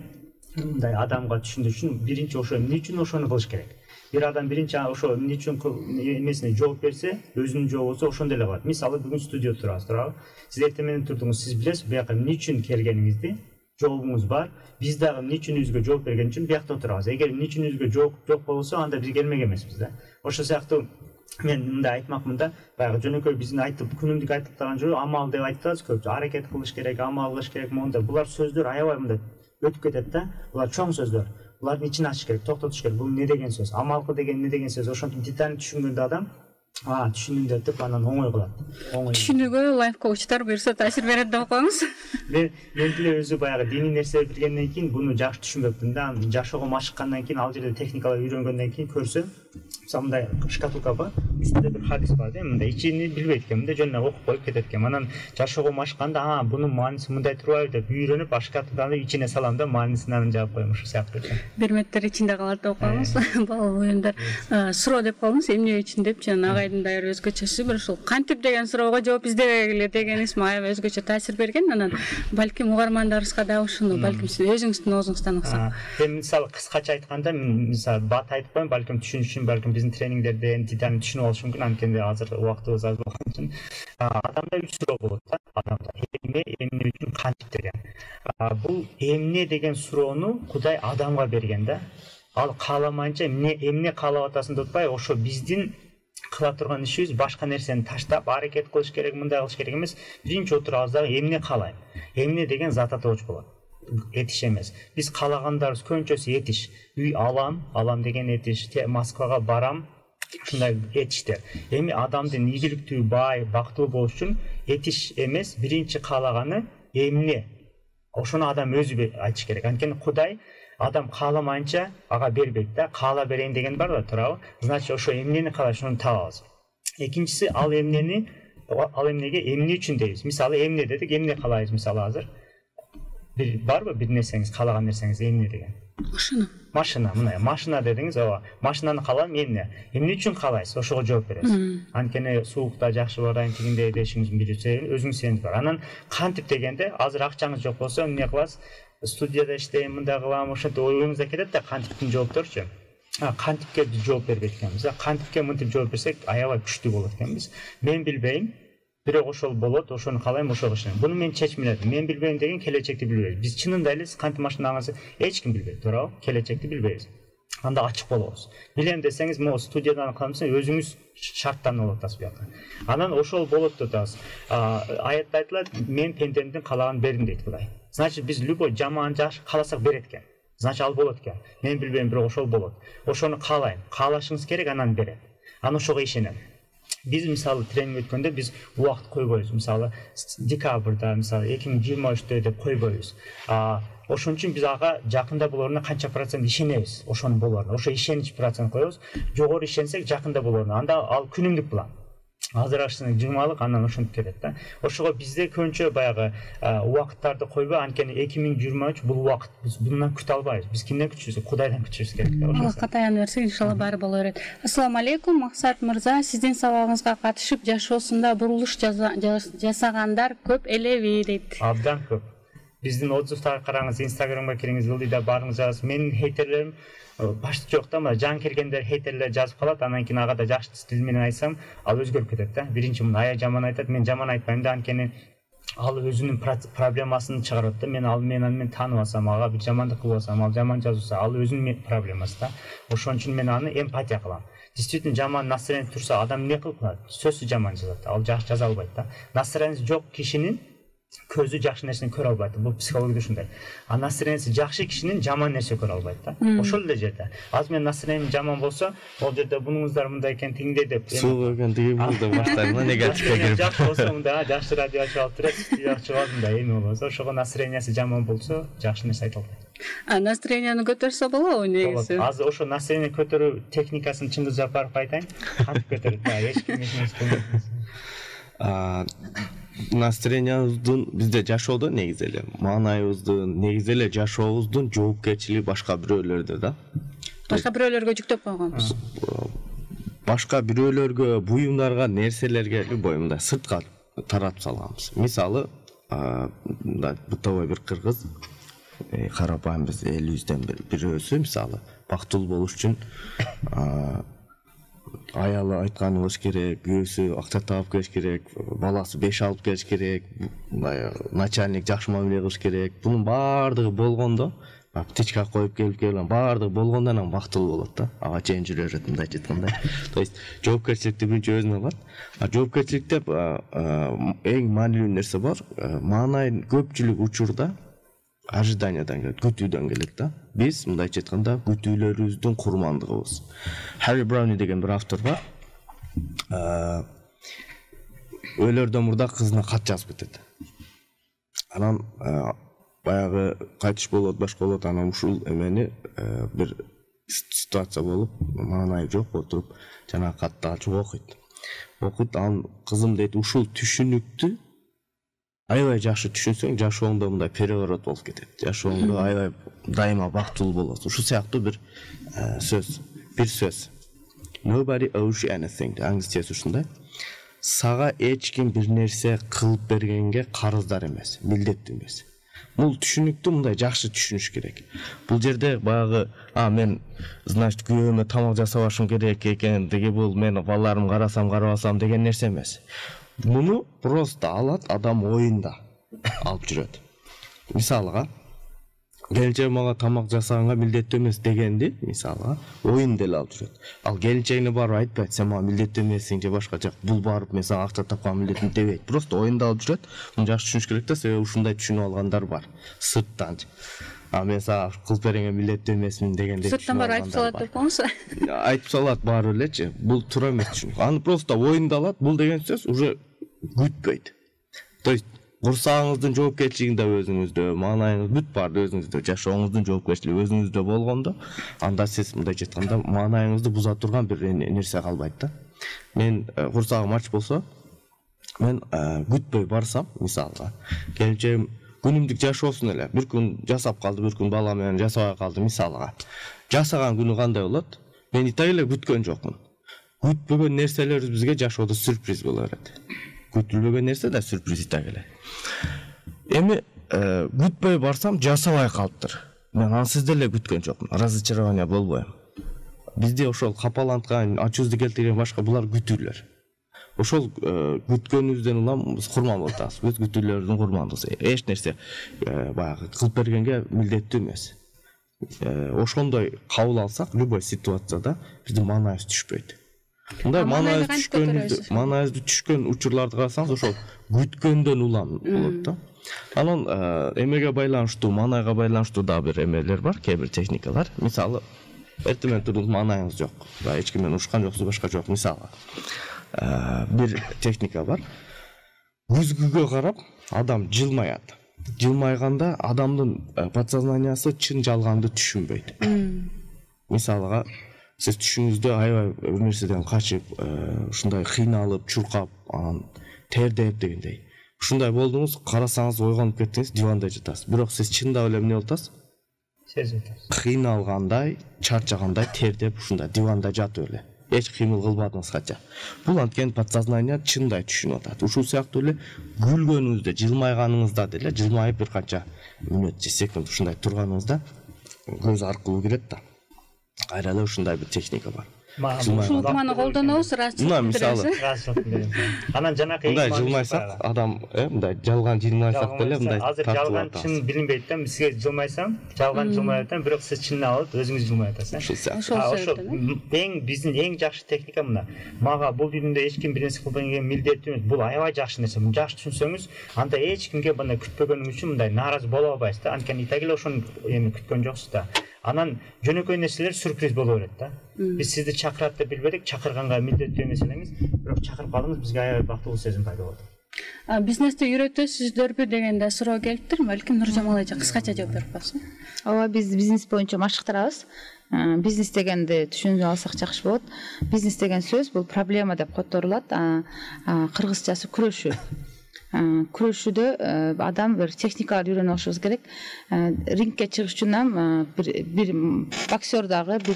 мындай адамга түшүндүрүш үчүн биринчи ошо эмне үчүн ошону кылыш керек. Бир адам биринчи ошо эмне үчүн эмесине жооп берсе, өзүнүн жообу болсо ошондо эле калат. Мисалы бүгүн студияда турабыз, туурабы? Сиз эртең менен турдуңуз, сиз билесиз бияка эмне үчүн келгениңизди, жообуңуз бар. Биз дагы эмне үчүн өзүгө жооп берген үчүн биякта отурабыз. Эгер эмне үчүн өзүгө жооп жок болсо, анда биз келмеген эмеспиз да. Ошол сыяктуу мен мындай айтмакмын да, баягы жөнөкөй биздин айтып күнүмдүк айтып турган жол амал деп айтып атабыз көп. Аракет кылыш керек, амал кылыш керек, монда. Булар сөздөр аябай мындай өтүп кетет да. Булар чоң сөздөр. Булардын ичин ачыш керек, токтотуш керек. Бул эмне деген сөз? Амал кыл деген эмне деген сөз? Ошонтип деталь түшүнгөндө адам түшүндүм деп анан оңой кылат. Түшүнүүгө лайф коучтар буюрса таасир берет деп коюңуз. Мен деле өзү баягы диний нерсе билгенден кийин буну жакшы түшүнбөптүм да. Жашоого машыккандан кийин, ал жерде техникалар үйрөнгөндөн кийин көрсө, мисалы мындай шкатулка бар, үстүндө бир хадис бар да, мындай ичини билбейт экен, мындай жөн эле окуп коюп кетет экен. Анан жашоого машыкканда, бунун мааниси мындай турбайбы деп үйрөнүп, шкатулканы ичине салам да, маанисин анан жаап коем, ошол сыяктуу. Бир меттер ичинде калат деп коюңуз. Балалык оюндар. Суроо деп коюңуз, эмне үчүн деп жана агайдын дайыр өзгөчөсү, бир ушул кантип деген суроого жооп издебегиле деген исми аябай өзгөчө таасир берген. Анан балким угармандарыбызга да ушуну балким сиз өзүңүздүн оозуңуздан уксак. Мен мисалы кыскача айтканда, мен мисалы бат айтып коем, балким түшүнүш үчүн, балким биздин тренингдерден деталь түшүнүп алыш мүмкүн, анткени азыр убактыбыз аз болгон үчүн. Адамда 3 суроо болот да. Адамда эмне үчүн, кантип деген. Бул эмне деген суроону Кудай адамга берген да. Ал кааламайынча эмне каалап атасың деп атпайбы, ошо биздин кыла турган ишибиз башка нерсени таштап, аракет кылыш керек, мындай кылыш керек эмес. Биринчи отурабыз дагы эмне каалайм. Эмне деген зат атоочу болот. Этиш эмес. Биз каалагандарыбыз көбүнчөсү этиш. Үй алам деген этиш, Москвага барам, ушундай этиштер. Эми адамдын ийгиликтүү, бай, бактылуу болуш үчүн этиш эмес, биринчи каалаганы эмне. Ошону адам өзү айтыш керек. Анткени Кудай адам кааламайынча ага бербейт да. Каала берейин деген бар да, туурабы? Значит, ошо эмнени каалайт, ошону табабыз. Экинчиси, ал эмнеге эмне үчүн дейбиз. Мисалы, эмне дедик, эмне каалайбыз мисалы азыр? Барбы бир нерсеңиз, каалаган нерсеңиз эмне деген? Машина, мына машина дедиңиз, ооба. Машинаны каалайм, эмне үчүн каалайсыз? Ошого жооп бересиз. Анткени суукта жакшы барайын, тигиндей дешиңиз билүү, өзүңүз сеним бар. Анан кантип дегенде, азыр акчаңыз жок болсо эмне кыласыз? Студияда иштейм, мындай кылам, ошентип оюңузда кетет да, кантиптин жоопторчу. Кантипке биз жооп бербейт экенбиз. Кантипке мынтип жооп берсек, аябай күчтүү болот экенбиз. Мен билбейм, бирок ошол болот, ошону каалайм, ошого ишенем. Буну мен чечмеледим. Мен билбейм деген келечекти билбейбиз. Биз чынында эле кантип машинаңызды эч ким билбейт, туурабы? Келечекти билбейбиз. Анда ачык болобуз. Билем десеңиз, могу студиядан кыламсыз, өзүңүз шарттанып атасыз буяка. Анан ошол болот деп атабыз. Аятта айтылат, мен пендемдин каалаганын бердим дейт Кудай. Значит, биз любой жаман жакшы кааласак берет экен. Значит, ал болот экен. Мен билбейм, бирок ошол болот. Ошону каалайм. Каалашыңыз керек, анан берет. Анан ошого ишенем. Биз мисалы тренинг өткөндө биз убакыт койбойбуз. Мисалы декабрда, мисалы 2023-дө деп койбойбуз. Ошон үчүн биз ага жакында болоруна канча процент ишенебиз, ошонун болоруна. Ошо ишенич процент коебуз. Жогору ишенсек жакында болоруна. Анда ал күнүмдүк план. Азыр ашсың жумалык, анан ошентип кетет да. Ошого бизде көбүнчө баягы убакыттарды койбой, анткени 2023 бул убакыт, биз bundan күтө албайбыз. Биз кимден күтүшүбүз? Кудайдан күтүшүбүз керек да. Алла катаян берсин, иншалла баары боло берет. Ассаламу алейкум, Максат мырза, сиздин сабагыңызга катышып жашоосунда бурулуш жасагандар көп элеби дейт. Абдан көп. Биздин отзывтарга караңыз, Instagramга кириңиз, ылдыйда барыңыз жазыңыз. Менин хейтерлерим башты жок да, мына жан келгендер хейтерлер жазып калат, анан кийин ага да жакшы тил менен айтсам, ал өзгөрүп кетет да. Биринчи муну ая жаман айтат, мен жаман айтпайм да, анткени ал өзүнүн проблемасын чыгарат да. Мен аны таанып алсам, ага бир жамандык кылып алсам, ал жаман жазса, ал өзүнүн проблемасы да. Ошон үчүн мен аны эмпатия кылам. Действительно жаман настроение турса, адам эмне кылып калат? Сөзсүз жаман жазат, ал жакшы жаза албайт да. Настроенияси жок кишинин көзү жакшы нерсени көрө албайт. Бул психологияда ушундай. А настроенияси жакшы кишинин жаман нерсе көрө албайт да. Ошол эле жерде. Азыр мен настроениям жаман болсо, ол жерде бунуңуздар мындай экен, тиңдей деп. Суу экен тиги булда баштайм, негативге кирип. Жакшы болсо мында жакшы радио ачып алып турат, жакшы болду да, эми болсо, ошого настроенияси жаман болсо, жакшы нерсе айта албайт. Настроенияны көтөрсө болобу негизи? Азыр ошо настроение көтөрүү техникасын чындыз жапарып айтайын. Кантип көтөрөт? Эч ким Настроениябыздын бизде жашоодо негизи эле маанайыбыздын, негизи эле жашообуздун жоопкерчилиги башка бирөөлөрдө да. Башка бирөөлөргө жүктөп койгонбуз. Башка бирөөлөргө, буюмдарга, нерселерге боюмда сыртка таратып салганбыз. Мисалы, бытовой бир кыргыз, карапайым биз элибизден бирөөсү, мисалы, бактылуу болуш үчүн аялы айтканы болуш керек, күйөөсү акча таап келиш керек, баласы 5 алып келиш керек, начальник жакшы мамиле кылыш керек. Бунун баардыгы болгондо, птичка коюп келип баардыгы болгондо анан бактылуу болот да. Ага чейин жүрө берет мындайча айтканда. То есть жоопкерчиликти биринчи өзүнө алат. Жоопкерчиликте эң маанилүү нерсе бар. Маанай көпчүлүк учурда ожиданиядан келет, күтүүдөн келет да. Биз мындайча айтканда күтүүлөрүбүздүн курмандыгыбыз. Harry Browne деген бир автор бар. Өлөрдөн мурда кызына кат жазып кетет. Анан баягы кайтыш болот, башка болот, анан ушул эмени бир ситуация болуп, маанай жок отуруп, жана катты ачып окуйт. Анан кызым дейт, ушул түшүнүктү аябай жакшы түшүнсөң, жашооңдо мындай переворот болуп кетет. Жашооңдо аябай дайыма бактылуу болосуң. Ушул сыяктуу бир сөз. Nobody owes you anything. Англисчеси ушундай. Сага эч ким бир нерсе кылып бергенге карыздар эмес, милдеттүү эмес. Бул түшүнүктү мындай жакшы түшүнүш керек. Бул жерде баягы, мен значит күйөөмө тамак жасабашым керек экен, деги бул мен балдарымды карасам, карабасам деген нерсе эмес. Муну просто алат адам оюнда алып жүрөт. Мисалга, келинчегим мага тамак жасаганга милдеттүү эмес дегенди, мисалга, оюн деле алып жүрөт. Ал келинчегине барып айтпайт, сен мага милдеттүү эмессиң же башка жак, бул барып мен сага акча тапкан милдетим дебейт. Просто оюнда алып жүрөт. Муну жакшы түшүнүш керек да, себеби ушундай түшүнүп алгандар бар. Сырттан. Мен сага кылып беренге милдеттүү эмесмин дегенде сырттан барып айтып салат деп коңузу. Айтып салат баары элечи. Бул туура эмес түшүнүк. Аны просто оюнда алат. Бул деген сөз уже күтпөйт. То есть курсагыңыздын жоопкерчилиги да өзүңүздө, маанайыңыз бүт баары өзүңүздө, жашооңуздун жоопкерчилиги өзүңүздө болгондо, анда сиз мындайча айтканда маанайыңызды буза турган бир нерсе калбайт да. Мен курсагым ач болсо, мен күтпөй барсам, мисалга, келинчегим күнүмдүк жашоосун эле, бир күн жасап калды, бир күн бала менен жасабай калды, мисалга. Жасаган күнү кандай болот? Мен итак эле күткөн жокмун. Күтпөгөн нерселер бизге жашоодо сюрприз боло берет. Күтүлбөгөн нерсе да сюрприз итак эле. Эми күтпөй барсам жасабай калыптыр. Мен ансыз деле күткөн жокмун. Разочарование болбойм. Бизде ошол капаланткан, ачуузду келтирген башка булар күтүүлөр. Ошол күткөнүбүздөн улам биз курман болуп атабыз. Өз күтүүлөрдүн курмандыбыз. Эч нерсе баягы кылып бергенге милдеттүү эмес. Ошондой кабыл алсак, любой ситуацияда биздин маанайыбыз түшпөйт. Мындай маанайыбызды түшкөн учурларды карасаңыз, ошол күткөндөн улам болот да. Анан эмеге байланыштуу, маанайга байланыштуу да бир эмелер бар, кээ бир техникалар. Мисалы, эртең туруп маанайыңыз жок, эч ким менен урушкан жоксуз, башка жок. Мисалы, бир техника бар. Көзгүгө карап адам жылмаят. Жылмайганда адамдын подсознаниясы чын жалганды түшүнбөйт. Мисалга, сиз түшүңүздө аябай бир нерседен качып, ушундай кыйналып, чуркап, анан тердеп дегендей. Ушундай болдуңуз, карасаңыз ойгонуп кеттиңиз, диванда жатасыз. Бирок сиз чындап эле эмне болтасыз? Сезип атасыз. Кыйналгандай, чарчагандай, тердеп ушундай диванда жатып эле. Эч кыймыл кылбадыңыз кача. Бул анткени подсознание чындай түшүнүп атат. Ушул сыяктуу эле күлгөнүңүздө, жылмайганыңызда деле, жылмайып бир канча мүнөт же секунд ушундай турганыңызда көз аркылуу кирет да. Кайра эле ушундай бир техника бар. Ушул ыкманы колдонобуз, ыраазычылык билдиребиз. Анан жанакы мындай жылмайсак, адам мындай жалган жылмайсак деле мындай азыр жалган чын билинбейт да. Сизге жылмайсам, жалган жылмай атам, бирок сиз чынын алып өзүңүз жылмай атасыз. Ошол эң биздин эң жакшы техника мына. Мага бул дүйнөдө эч ким бир нерсе кылбайга милдеттүү эмес. Бул аябай жакшы нерсе. Муну жакшы түшүнсөңүз, анда эч кимге мындай күтпөгөнүң үчүн мындай нааразы боло албайсыз да. Анткени итак эле ошону эми күткөн жоксуз да. Анан жөнөкөй нерселер сюрприз боло берет да. Биз сизди чакырат деп билбедик, чакырганга милдеттүү эмес элеңиз, бирок чакырып калдыңыз, бизге аябай бактылуу сезим пайда болду. Бизнесте үйрөтөсүздөрбү деген да суроо келиптир. Балким Нуржамал эже кыскача жооп берип койсун. Ооба, биз бизнес боюнча машыктырабыз. Бизнес дегенди түшүнүп алсак жакшы болот. Бизнес деген сөз бул проблема деп которулат. Кыргызчасы күрөшүү. Күрөшүүдө адам бир техникалар үйрөнүп алышыбыз керек. Рингке чыгыш үчүн бир боксер дагы бир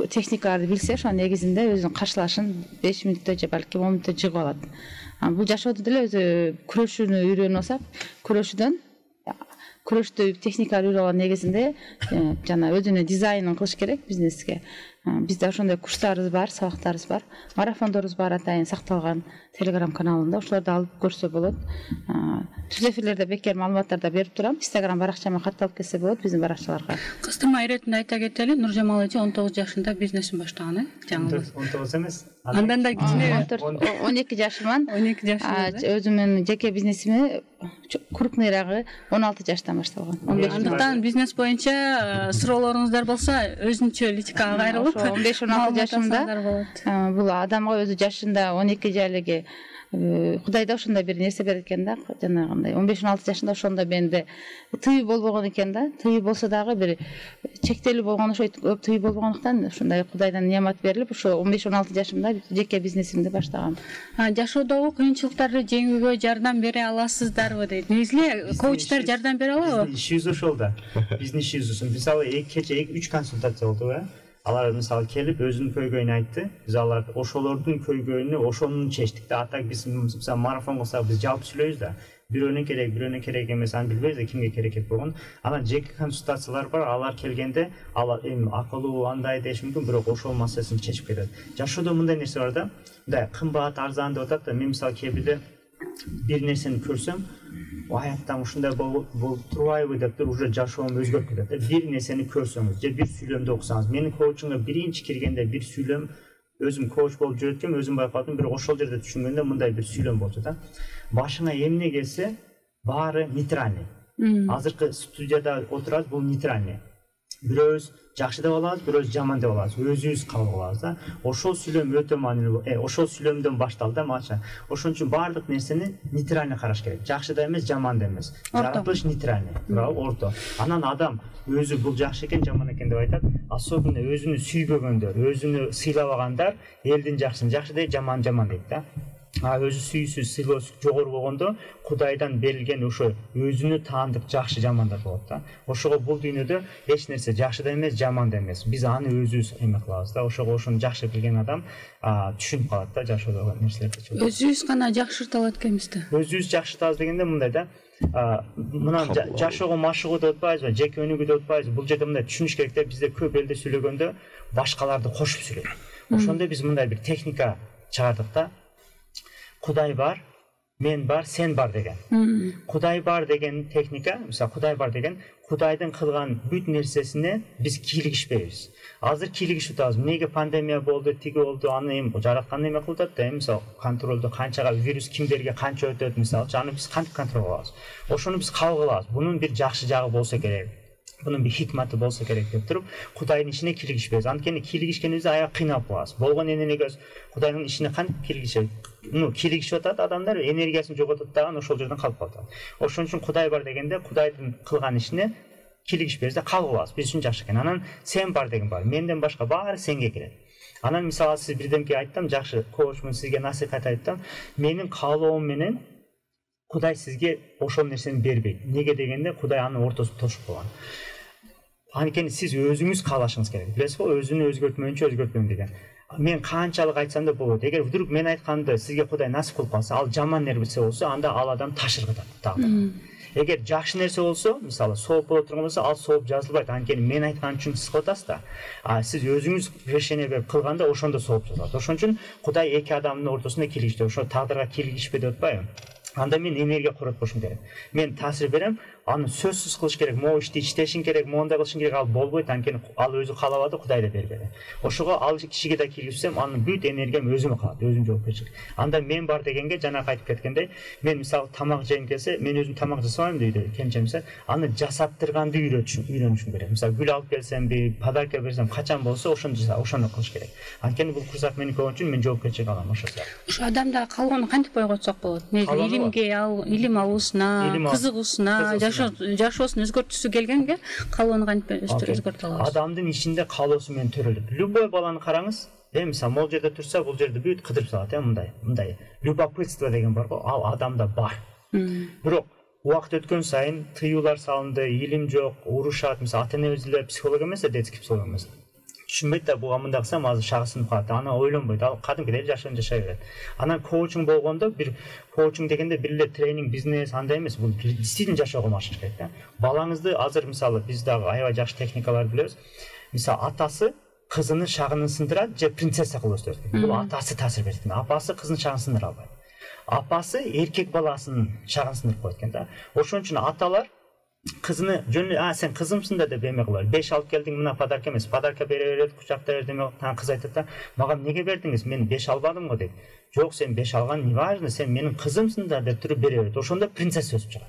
техникаларды билсе, ошонун негизинде өзүнүн каршылашын 5 мүнөттө же балким 10 мүнөттө жыгып алат. Бул жашоодо деле өзү күрөшүүнү үйрөнүп алсак, күрөштү техникалар үйрөнүп алган негизинде жана өзүнүн дизайнын кылыш керек бизнеске. Бизде ошондой курстарыбыз бар, сабактарыбыз бар. Марафондорубуз бар атайын сакталган Telegram каналында, ошолорду алып көрсө болот. Түз эфирлерде бекер маалыматтарды берип турам. Instagram баракчама катталып кетсе болот биздин баракчаларга. Кыстырма иретинде айта кетели, Нуржамал эже 19 жашында бизнесин баштаган, жаңы. 19 эмес. Андан да кичине 12 жашыман. 12 жашында. Өзүмдүн жеке бизнесимди крупныйрагы 16 жаштан башталган. Андыктан бизнес боюнча суроолоруңуздар болсо өзүнчө личкага кайрылып 15-16 жашымда бул адамга өзү жашында 12 жайлыгы Кудай да ошондой бир нерсе берет экен да, жанагындай 15-16 жашында ошондо менде тыйы болбогон экен да. Тыйы болсо дагы бир чектелүү болгон, ошо көп тыйы болбогондуктан ушундай Кудайдан неамат берилип, ошо 15-16 жашымда жеке бизнесимди баштагам. Жашоодогу кыйынчылыктарды жеңүүгө жардам бере аласыздарбы дейт. Негизи коучтар жардам бере алабы? Биздин ишибиз ошол да. Биздин ишибиз мисалы кече 3 консультация болду, Алар мисалы келип өзүнүн көйгөйүн айтты. Биз алар ошолордун көйгөйүнү ошонун чечтик да. Атак биз мисалы марафон кылсак биз жалпы сүйлөйбүз да. Бирөөнө керек эмес, аны билбейбиз да кимге керек болгонун. Анан жеке консультациялар бар. Алар келгенде алар акылуу андай деш мүмкүн, бирок ошол маселесин чечип кетет. Жашоодо мындай нерсе бар да. Мындай кымбат, арзан деп атат да. Мен мисалы кээбирде бир нерсени көрсөм, аяттан ушундай болуп турбайбы деп уже жашоом өзгөрүп кетет. Бир нерсени көрсөңүз же бир сүйлөмдү окусаңыз, менин коучумга биринчи киргенде бир сүйлөм, өзүм коуч болуп жүрөткөм, өзүм байкадым, бирок ошол жерде түшүнгөндө мындай бир сүйлөм болчу да. Башыңа эмне келсе, баары нейтральный. Азыркы студияда отурабыз, бул нейтральный. Бирөөбүз жакшы деп алабыз, бирөөбүз жаман деп алабыз. Өзүбүз кабыл алабыз да. Ошол сүйлөм өтө маанилүү. Ошол сүйлөмдөн башталды да мача. Ошон үчүн баардык нерсени нейтральный караш керек. Жакшы да эмес, жаман да эмес. Жаратылыш нейтральный, орто. Анан адам өзү бул жакшы экен, жаман экен деп айтат. Особенно өзүнү сүйбөгөндөр, өзүнү сыйламагандар элдин жакшы дейт, жаман дейт да. Өзү сүйүүсүз, сыйлоосу жогору болгондо Кудайдан берилген ошо өзүнү таандык жакшы жамандар болот да. Ошого бул дүйнөдө эч нерсе жакшы да эмес, жаман да эмес. Биз аны өзүбүз эме кылабыз да. Ошого ошону жакшы билген адам түшүнүп калат да жашоодогу нерселерди. Өзүбүз гана жакшырта алат экенбиз да. Өзүбүз жакшыртабыз дегенде мындай да. Мына жашоого машыгуу деп атпайбызбы, жеке өнүгүү деп атпайбызбы. Бул жерде мындай түшүнүш керек да, бизде көп элде сүйлөгөндө башкаларды кошуп сүйлөйт. Ошондо биз мындай бир техника чыгардык да. Кудай бар, мен бар, сен бар деген. Кудай бар деген техника, мисалы Кудай бар деген, Кудайдын кылган бүт нерсесине биз кийлигишпейбиз. Азыр кийлигишип атабыз. Эмнеге пандемия болду, тиги болду, аны эми жараткан эме кылып атат да, мисалы контролду канчага вирус кимдерге канча өтөт, мисалы, аны биз кантип контрол кылабыз. Ошону биз кабыл алабыз. Бунун бир жакшы жагы болсо керек. Bunun bir hikmeti bolsa gerek деп туруп, Кудайдын ишине кийлигишпейбиз. Анткени кийлигишкенибизде аяк кыйналып калабыз. Болгон энергиясы Кудайдын ишине кантип кийлигишет? Кийлигишип атат адамдар, энергиясын жоготот дагы ошол жерден калып калат. Ошон үчүн Кудай бар дегенде Кудайдын кылган ишине кийлигишпейбиз да кабыл алабыз. Биз үчүн жакшы экен. Анан сен бар деген бар. Менден башка баары сенге кирет. Анан мисалы сиз бирдемке айттым, жакшы коучмун, сизге насихат айттым. Менин каалоом менен Кудай сизге ошол нерсени бербейт. Неге дегенде Кудай анын ортосун тошуп койгон. Анткени сиз өзүңүз каалашыңыз керек. Билесизби, өзүнү өзгөртмөйүн деген. Мен канчалык айтсам да болот. Эгер вдруг мен айтканды сизге Кудай насип кылып калса, ал жаман нерсе болсо, анда ал адам ташыргытат дагы. Эгер жакшы нерсе болсо, мисалы сооп боло турган болсо, ал сооп жазылбайт. Анткени мен айткан үчүн сиз кылып атасыз да. Сиз өзүңүз решение берип кылганда ошондо сооп жазылат. Ошон үчүн Кудай эки адамдын ортосунда кийлигишти. Ошо тагдырга кийлигишпе деп атпайбы? Анда мен энергия коротпошум керек. Мен таасир берем, аны сөзсүз кылыш керек, могу ишти иштешиң керек, моундай кылышың керек, ал болбойт, анткени ал өзү каалабады, Кудай да бербеди. Ошого ал кишиге да киргизсем, анын бүт энергиям өзүмө калат, өзүм жоопкерчилик. Анда мен бар дегенге жана айтып кеткендей, мен мисалы тамак жейм келсе, мен өзүм тамак жасабайм дейди, келинчемсе, аны жасаттырганды үйрөнүшүм керек. Мисалы гүл алып келсемби, подарка берсем, качан болсо ошону кылыш керек. Анткени бул курсак меники болгон үчүн мен жоопкерчилик алам ошо сыяктуу. Ушу адамда калгонун кантип койготсок болот? Илимге илим алуусуна, кызыгуусуна, жашоосун өзгөртүүсү келгенге калгонун кантип өзгөртө алабыз? Адамдын ичинде каалоосу менен төрөлөт. Любой баланы караңыз, мисалы могул жерде турса, бул жерде бүт кыдырып салат, мындай. Любопытство деген бар го, ал адамда бар. Бирок убакыт өткөн сайын тыюулар салынды, илим жок, урушат, мисалы ата-энебиз эле психолог эмес, детский психолог эмес. Түшүнбөйт да, буга мындай кылсам азыр шагысынып калат. Аны ойлонбойт, ал кадимкидей жашай берет. Анан коучинг болгондо, бир коучинг дегенде бир эле тренинг, бизнес андай эмес, бул действительно жашоого машык керек да. Балаңызды азыр мисалы биз дагы аябай жакшы техникаларды билебиз. Мисалы атасы кызынын шагынын сындырат же принцесса кылып өстүрөт. Бул атасы таасир берет экен. Апасы кызынын шагын сындыра албайт. Апасы эркек баласынын шагын сындырып коет экен да. Ошон үчүн аталар кызыны сен кызымсың да деп эме кылат. 5 алып келдиң, мына подарка эмес, подарка бере берет, кучакта бер деме, кыз айтат да, мага эмнеге бердиңиз? Мен 5 албадым го дейт. Жок, сен 5 алган не важно, сен менин кызымсың да деп туруп бере берет. Ошондо принцесса өсүп чыгат.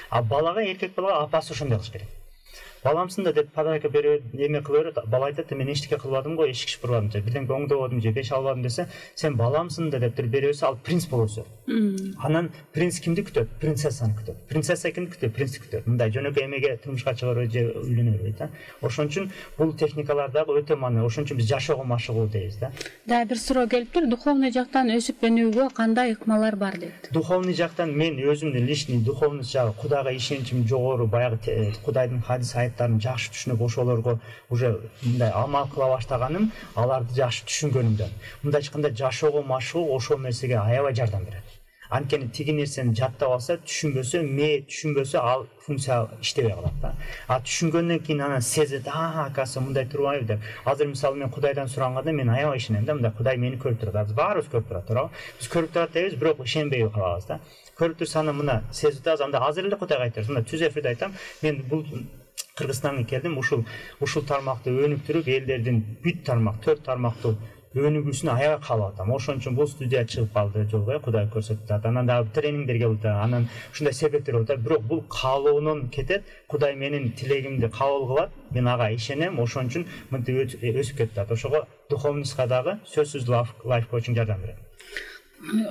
А балага, эркек балага апасы ошондой кылыш керек. Баламсың да деп подарка берет, эме кыла берет. Бала айтат, мен эчтеке кылбадым го, эшик шыпырбадым же, бирдеңке оңдободум же, 5 албадым десе, сен баламсың да деп туруп бере берсе, ал принц болуп өсөт. Анан принц кимди күтөт? Принцессаны күтөт. Принцесса кимди күтөт? Принцти күтөт. Мындай жөнөкөй эмеге турмушка чыгарбай же үйлөнө бербейт да. Ошон үчүн бул техникалар дагы өтө маанилүү. Ошон үчүн биз жашоого машыгуу дейбиз да. Да, бир суроо келиптир. Духовный жактан өсүп өнүүгө кандай ыкмалар бар дейт. Духовный жактан мен өзүмдүн личный духовный жагы, Кудайга ишеничим жогору, баягы Кудайдын хадис аяттарын жакшы түшүнүп, ошолорго уже мындай амал кыла баштаганым, аларды жакшы түшүнгөнүмдөн. Мындай ичканда жашоого машыгуу ошол нерсеге аябай жардам берет. Анткени тиги нерсени жаттап алса, түшүнбөсө ал функция иштебей калат да. А түшүнгөндөн кийин анан сезет, акасы мындай турбайбы деп. Азыр мисалы мен Кудайдан суранганда мен аябай ишенем да, мындай Кудай мени көрүп турат. Азыр баарыбыз көрүп турат, туурабы? Биз көрүп турат дейбиз, бирок ишенбей калабыз да. Көрүп турса аны мына сезет, анда азыр эле Кудайга айтабыз. Мына түз эфирде айтам, мен бул Кыргызстанга келдим, ушул тармакты өнүктүрүп, элдердин бүт тармак, 4 тармактуу өнүгүүсүн аябай каалап атам. Ошон үчүн бул студия чыгып калды жолго, Кудай көрсөтүп атат. Анан дагы тренингдерге болот, анан ушундай себептер болот. Бирок бул каалоонун кетет. Кудай менин тилегимди кабыл кылат. Мен ага ишенем. Ошон үчүн мынтип өсүп кетет. Ошого духовностька дагы сөзсүз лайф коучинг жардам берет.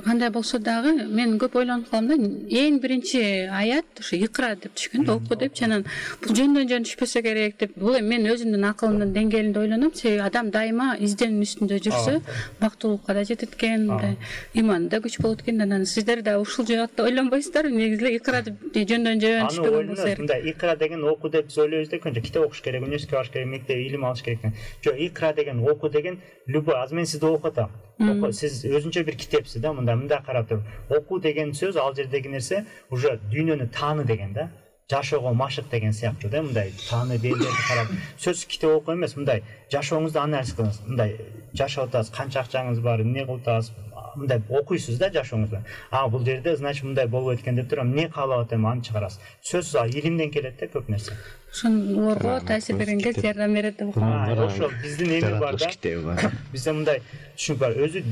Кандай болсо дагы мен көп ойлонуп калам да, эң биринчи аят ушу Икра деп түшкөн да, оку деп, анан бул жөндөн жөн түшпөсө керек деп, бул мен өзүмдүн акылымдын деңгээлинде ойлоном. Себеби адам дайыма изденүү үстүндө жүрсө, бактылуулукка да жетет экен, мындай иманы да күч болот экен. Анан сиздер да ушул жакта ойлонбойсуздарбы? Негизи эле Икра деп жөндөн жөн түшпөгөн болсо керек. Мындай Икра деген оку деп сөйлөйбүз да, кантип китеп окуш керек, университетке барыш керек, мектепте илим алыш керек. Жок, Икра деген, оку деген любой, азыр мен сизди окутам. Сиз өзүнчө бир китепсиз да, мындай карап туруп. Оку деген сөз ал жердеги нерсе уже дүйнөнү тааны деген да. Жашоого машык деген сыяктуу да, мындай тааны белдерди карап. Сөз китеп окуу эмес, мындай жашооңузду анализ кылыңыз. Мындай жашап атасыз, канча акчаңыз бар, эмне кылып атасыз, мындай окуйсуз да жашооңузду. Бул жерде значит мындай болбойт экен деп туруп, эмне каалап атам, аны чыгарасыз. Сөзсүз илимден келет да көп нерсе. Ошонлорго таасир бергенге жардам берет деп окуйм. Ошол биздин эми бар да. Бизде мындай түшүнүк бар. Өзү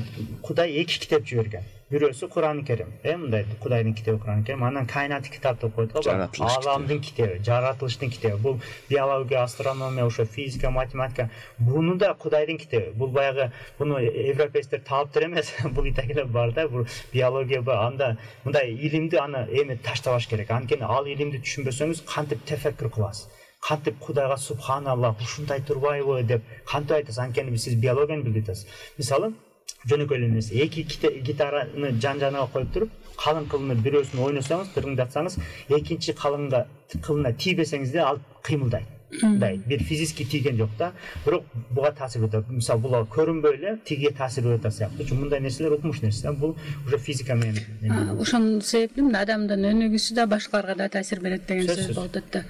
Кудай 2 китеп жиберген. Бирөөсү Куран Керим, мындай Кудайдын китеби Куран Керим, анан кайнат китап деп коет го, аламдын китеби, жаратылыштын китеби. Бул биология, астрономия, ошо физика, математика. Буну да Кудайдын китеби. Бул баягы буну европейцтер таптыр эмес, бул итакеле бар да, бул биология бар. Анда мындай илимди аны эме таштабаш керек. Анткени ал илимди түшүнбөсөңүз кантип тефеккур кыласыз? Кантип Кудайга субханаллах, ушундай турбайбы деп кантип айтасыз? Анткени сиз биологияны билип атасыз. Мисалы жөнөкөй эле нерсе, 2 гитараны жан-жанага коюп туруп, калың кылыны бирөөсүн ойносоңуз, тырыңдатсаңыз, экинчи калыңга кылына тийбесеңиз да ал кыймылдайт. Мындай бир физически тийген жок да, бирок буга таасир этет. Мисалы бул көрүнбөй эле тиге таасир этет сыяктуу. Мындай нерселер укмуш нерсе, бул уже физика менен. Ошон себептен адамдын өнүгүүсү да башкаларга да таасир берет деген сөз болуп атат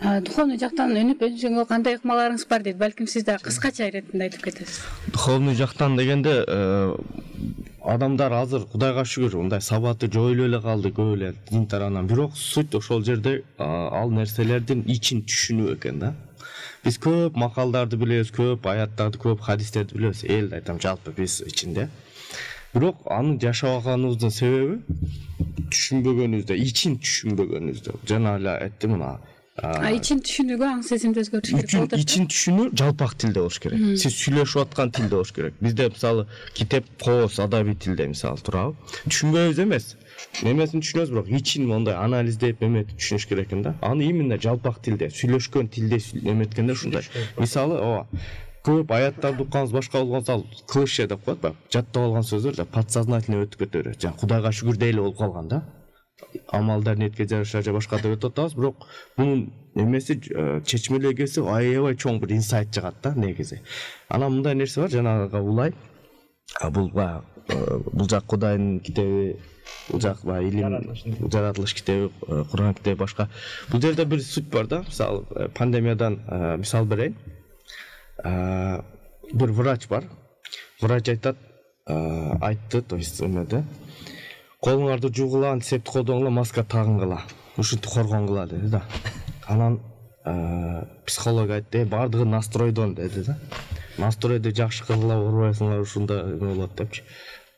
да. Духовный жактан өнүп өнүгүүгө кандай ыкмаларыңыз бар дейт? Балким сиз да кыскача иретинде айтып кетесиз. Духовный жактан дегенде адамдар азыр Кудайга шүгүр мындай сабаты жоюлуп эле калды көп эле дин тарабынан. Бирок суть ошол жерде ал нерселердин ичин түшүнүү экен да. Биз көп макалдарды билебиз, көп аяттарды, көп хадистерди билебиз. Элди айтам, жалпы биз ичинде. Бирок аны жашабаганыбыздын себеби түшүнбөгөнүбүздө, ичин түшүнбөгөнүбүздө. Жана эле айттым мына. Ичин түшүнүүгө аң сезимди өзгөртүш керек болот. Ичин түшүнүү жалпак тилде болуш керек. Сиз сүйлөшүп аткан тилде болуш керек. Бизде мисалы китеп кооз адабий тилде мисалы турабы. Түшүнбөйбүз эмес. Немесин түшүнөбүз, бирок ичин мондай анализдеп эметип түшүнүш керек экен да. Аны именно жалпак тилде, сүйлөшкөн тилде эметкенде ушундай. Мисалы, көп аяттарды укканбыз, башка болгон ал клише деп коет баягы. Жаттап алган сөздөр да подсознательно өтүп кете берет. Жана Кудайга шүгүр дейли болуп калган да. Амалдар ниетке жараша же башка деп өтүп атабыз, бирок мунун эмеси чечмелегеси аябай чоң бир инсайт жыгат да негизи. Анан мындай нерсе бар, жанагыга улай. Бул жак Кудайдын китеби, бул жак илим, жаратылыш китеби, Куран китеби башка. Бул жерде бир суть бар да. Мисалы пандемиядан мисал берейин. Бир врач бар. Врач айтты, то есть эмеде колуңарды жуугула, антисептик колдонгула, маска тагынгыла, ушинтип коргонгула деди да. Анан психолог айтты, бардыгы настройдон деди да. Настройду жакшы кылгыла, оорубайсыңар, ушунда эме болот депчи.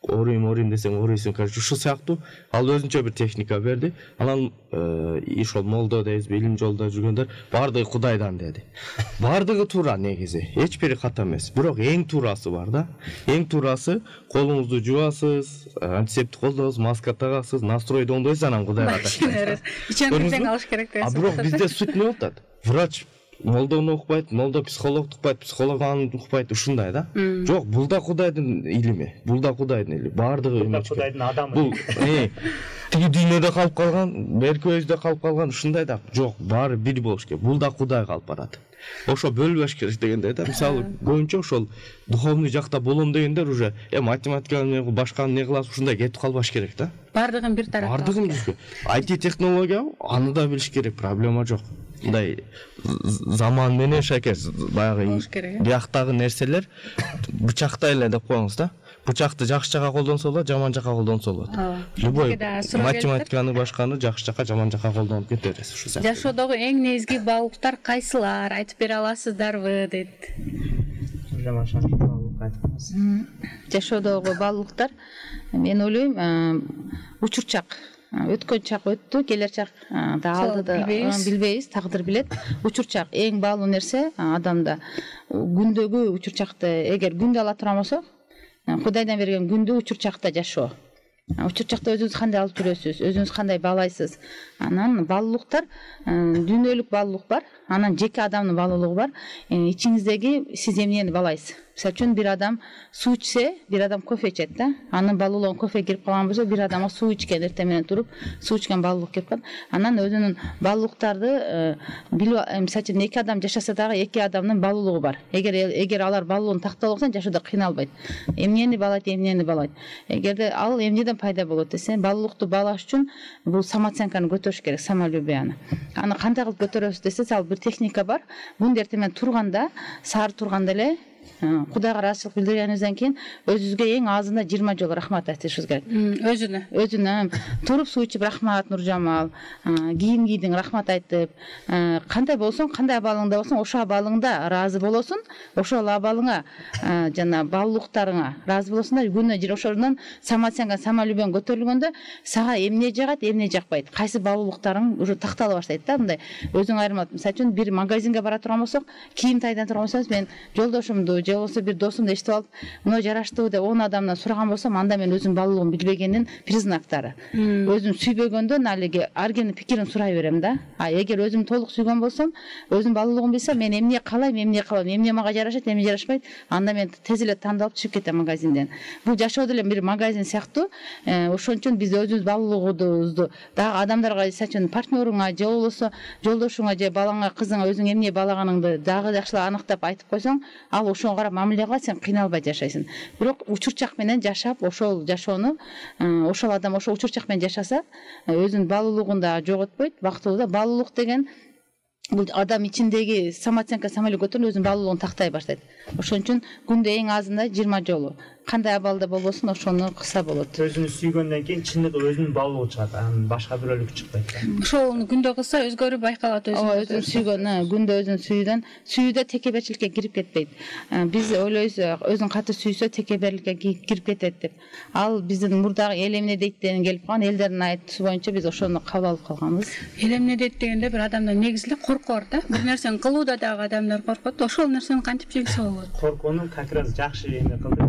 Орuyum десең орuyсуң, короче, ушул сыяктуу ал өзүнчө бир техника берди. Анан ошол молдо дейбизби, илим жолдо жүргөндөр бардыгы Кудайдан деди. Бардыгы туура негизи, эч бири ката эмес. Бирок эң туурасы бар да. Эң туурасы колуңузду жуасыз, антисептик колдосуз, маска тагасыз, настройду оңдойсуз, анан Кудайга таштайсыз. Ичемден алыш керек деген. Бирок бизде суть эмне болуп атат? Врач молдону укпайт, молдо психологду укпайт, психолог аны укпайт, ушундай да. Жок, бул да Кудайдын илими, бул да Кудайдын илими, бардыгы эмне Кудайдын адамы. Бул тиги дүйнөдө калып калган, берки өзүдө калып калган, ушундай да. Жок, баары бир болуш керек. Бул да Кудайга алып барат. Ошо бөлбөш керек дегендей да. Мисалы, көбүнчө ошол духовный жакта болом дегендер уже математиканы, башканы не кыласыз, ушундай кетип калбаш керек да. Бардыгын бир тарапка. Бардыгын бир. IT технология, аны да билиш керек, проблема жок. Мындай заман менен шакес баягы бияктагы нерселер бычактай эле деп коюңуз да. Бычакты жакшы жака колдонсо болот, жаман жака колдонсо болот. Любой математиканы башканы жакшы жака, жаман жака колдонуп кете бересиз ушул сыяктуу. Жашоодогу эң негизги баалуулуктар кайсылар? Айтып бере аласыздарбы дейт. Жашоодогу баалуулуктар мен ойлойм, учурчак. Өткөн чак өттү, келер чак да алдыда билбейбиз, тагдыр билет. Учурчак эң баалуу нерсе адамда. Күндөгү учурчакты эгер күндө ала турган болсок, Кудайдан берген күндө учурчакта жашоо. Учурчакта өзүңүз кандай алып жүрөсүз, өзүңүз кандай баалайсыз. Анан баалуулуктар, дүйнөлүк баалуулук бар, анан жеке адамдын баалуулугу бар. Ичиңиздеги сиз эмнени баалайсыз? Мисалы үчүн бир адам суу ичсе, бир адам кофе ичет да. Анын баалуулугун кофе кирип калган болсо, бир адамга суу ичкен эртең менен туруп, суу ичкен баалуулук кирип калат. Анан өзүнүн баалуулуктарды билип, мисалы үчүн эки адам жашаса дагы эки адамдын баалуулугу бар. Эгер алар баалуулугун тактап алса, жашоодо кыйналбайт. Эмнени баалайт. Эгерде ал эмнеден пайда болот десе, баалуулукту баалаш үчүн бул самооценканы көтөрүш керек, самолюбияны. Аны кандай кылып көтөрөбүз десе, ал бир техника бар. Бунун эртең менен турганда, саар турганда эле Кудайга ыраазычылык билдиргениңизден кийин өзүңүзгө эң азында 20 жолу рахмат айтышыңыз керек. Өзүнө туруп суу ичип рахмат Нуржамал, кийим кийдиң рахмат айтып, кандай болсоң, кандай абалыңда болсоң, ошо абалыңда ыраазы болосуң, ошол абалыңа жана баалуулуктарыңа ыраазы болосуң да, күнүнө ошондон самооценка, самолюбияң көтөрүлгөндө сага эмне жагат, эмне жакпайт, кайсы баалуулуктарың уже тактала баштайт да, мындай өзүң айырмалап. Мисалы үчүн бир магазинге бара турган болсок, кийим тайдан турган болсоңуз, мен жолдошумду же болбосо бир досумду эшитип алып, мына жараштыбы деп 10 адамдан сураган болсом, анда мен өзүм баалуулугун билбегендин признактары. Өзүм сүйбөгөндөн алиги ар кимдин пикирин сурай берем да. Эгер өзүм толук сүйгөн болсом, өзүм баалуулугун билсем, мен эмне каалайм, эмне мага жарашат, эмне жарашпайт, анда мен тез эле тандалып чыгып кетем магазинден. Бул жашоо деле бир магазин сыяктуу. Ошон үчүн биз өзүбүз баалуулугубузду дагы адамдарга, мисалы үчүн партнеруңа же болбосо жолдошуңа же балаңа, кызыңа өзүң эмне баалаганыңды дагы жакшылап аныктап айтып койсоң, ал ошого карап мамиле кылат, сен кыйналбай жашайсың. Бирок учурчак менен жашап, ошол жашоону, ошол адам ошол учурчак менен жашаса, өзүнүн баалуулугун да жоготпойт, бактылуу да. Баалуулук деген бул адам ичиндеги самооценка самолюбөтөн өзүнүн баалуулугун тактай баштайт. Ошон үчүн күндө эң азында 20 жолу кандай абалда болбосун ошону кылса болот. Өзүнү сүйгөндөн кийин чындыгы өзүнүн баалуулугу чыгат, анан башка бирөөлүк чыкпайт. Ошону күндө кылса өзгөрүү байкалат Өзүн сүйгөн, күндө өзүн сүйүүдө текеберчиликке кирип кетпейт. Биз ойлойбуз өзүн катуу сүйсө текеберликке кирип кетет деп. Ал биздин мурдагы эл эмне дейт деген келип калган, элдердин айтуусу боюнча биз ошону кабыл алып калганбыз. Эл эмне дейт дегенде бир адамдан негизи эле коркуу бар да. Бир нерсени кылууда дагы адамдар коркот. Ошол нерсени кантип жеңсе болот? Коркууну как раз жакшы эме кылды.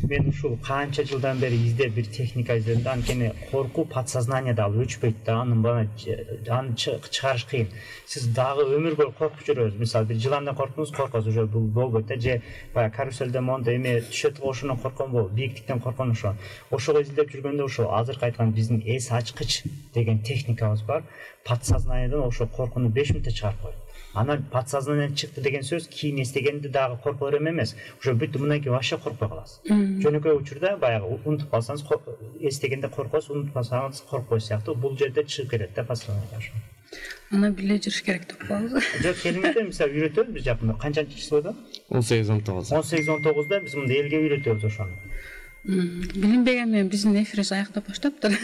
Мен ушул канча жылдан бери издеп бир техника издедим. Анткени коркуу подсознанияда ал өчпөйт да. Аны чыгарыш кыйын. Сиз дагы өмүр бою коркуп жүрөсүз. Мисалы бир жыландан коркосуз, уже бул болбойт да. Же баягы каруселде мондо эме түшөт, ошондон корккон болот. Бийиктиктен корккон ошо. Ошого издеп жүргөндө ошо азыркы айткан биздин эс ачкыч деген техникабыз бар. Подсознаниядан ошо коркууну 5 мүнөттө чыгарып коет. Анан подсознание чыкты деген сөз кийин эстегенде дагы коркоо берем эмес. Уже бүт мындан кийин вообще коркпой каласыз. Жөнөкөй учурда баягы унутуп калсаңыз эстегенде коркосуз, унутпасаңыз коркпой сыяктуу. Бул жерде чыгып кетет да подсознание. Аны биле жүрүш керек деп коебуз. Жок, келиңизде мисалы үйрөтөбүз биз жакында. Канчанчы числода? 18-19. 18-19да биз мында элге үйрөтөбүз ошону. Билинбеген менен биздин эфирибиз аяктап баштаптыр.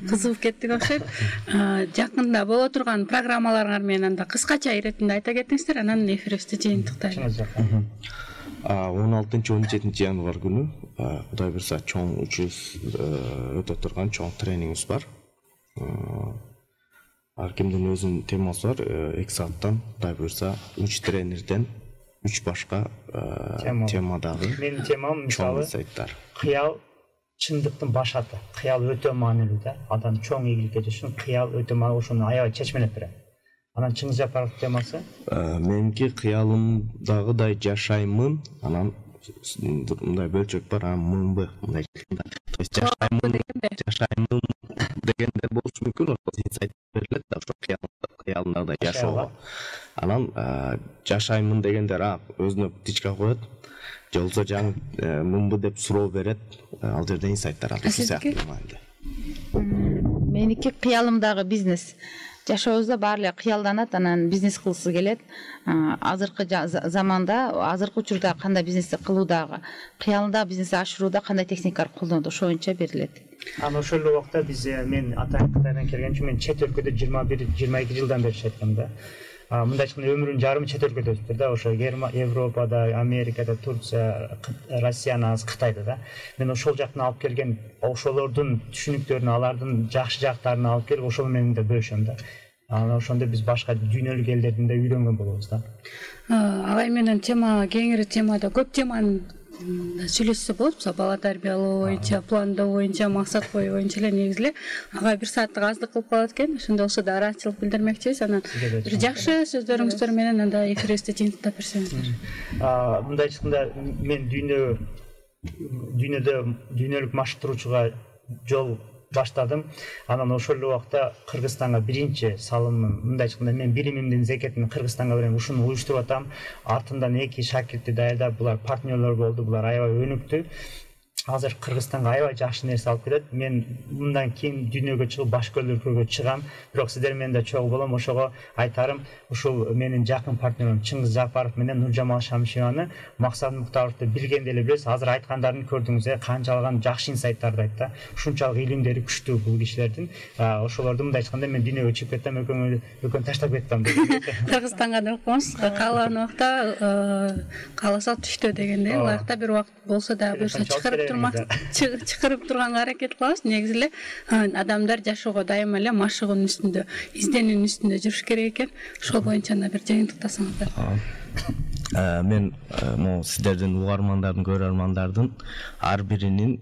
Кызыгып кеттик окшойт. Жакында боло турган программаларыңар менен анда кыскача иретинде айта кетиңиздер, анан эфирибизди жыйынтыктайлы. 16-17 январ күнү Кудай буйрса чоң учуз өтө турган чоң тренингибиз бар. Ар кимдин өзүнүн темасы бар. 2 сааттан Кудай буйрса 3 тренерден 3 башка темадагы. Менин темам мисалы кыял чындыктын баш аты. Кыял өтө маанилүү да. Адам чоң ийгиликке жашын кыял өтө маанилүү, ошону аябай чечмелеп берем. Анан Чыңгыз Жапаровдун темасы меники кыялымдагыдай жашаймын, анан мындай бөлчөк бар, анан мынбы мындай. То есть жашаймын дегенде болушу мүмкүн, ошол инсайт берилет да, ошо кыялымдагыдай жашоого. Анан жашаймын дегендер өзүнө птичка коет, же болбосо жаңы мынбы деп суроо берет, ал жерде инсайттар алып сыяктуу маанилүү. Меники кыялымдагы бизнес. Жашообузда баары эле кыялданат, анан бизнес кылгысы келет. Азыркы заманда, азыркы учурда кандай бизнес кылуудагы, кыялында бизнес ашырууда кандай техникалар колдонот, ошо боюнча берилет. Анан ошол эле убакта мен атайын Кытайдан келген үчүн мен чет өлкөдө 21-22 жылдан бери иштеттим да. Мындай айтканда өмүрүнүн жарымы чет өлкөдө өттү да, ошо Европада, Америкада, Турция, Россияны, Кытайда да. Мен ошол жактан алып келген ошолордун түшүнүктөрүн, алардын жакшы жактарын алып келип, ошол менен да бөлүшөм да. Анан ошондо биз башка дүйнөлүк элдерден да үйрөнгөн болобуз да. Агай менен кеңири темада көп теманы сүйлөшсө болот. Мисалы бала тарбиялоо боюнча, пландоо боюнча, максат коюу боюнча эле негизи эле агай 1 сааттык аздык кылып калат экен. Ошондо болсо да ыраазычылык билдирмекчибиз. Анан бир жакшы сөздөрүңүздөр менен анда эфирибизди жыйынтыктап берсеңиздер. Мындай айтканда мен дүйнөлүк машыктыруучуга жол баштадым. Анан ошол убакта Кыргызстанга биринчи салымым, мындай айтканда мен билимимдин зекетин Кыргызстанга берем, ушуну уюштуруп атам. Артымдан 2 шакиртти даярдап, булар партнерлор болду, булар аябай өнүктү. Азыр Кыргызстанга аябай жакшы нерсе алып келет. Мен мындан кийин дүйнөгө чыгып, башка өлкөгө чыгам, бирок сиздер менен да чогуу болом. Ошого айтарым, ушул менин жакын партнерим Чыңгыз Жапаров менен Нуржамал Шамшиеваны, Максат Муктаровду билгенде эле билесиз. Азыр айткандарын көрдүңүз, канчалык жакшы инсайттарды айтты. Ушунчалык илимдери күчтүү бул кишилердин. Ошолорду мындай айтканда мен дүйнөгө чыгып кетсем, экөөнү таштап кетем деп. Кыргызстанга келипсиз, каалаган убакта кааласа түштө дегендей, ылайыкта бир убакыт болсо да буюрса чакырып турганга аракет кылабыз. Негизи эле адамдар жашоого дайыма эле машыгуунун үстүндө, изденүүнүн үстүндө жүрүш керек экен. Ошол боюнча бир жыйынтыктасаңыздар. Мен могу сиздердин угармандардын, көрөрмандардын ар биринин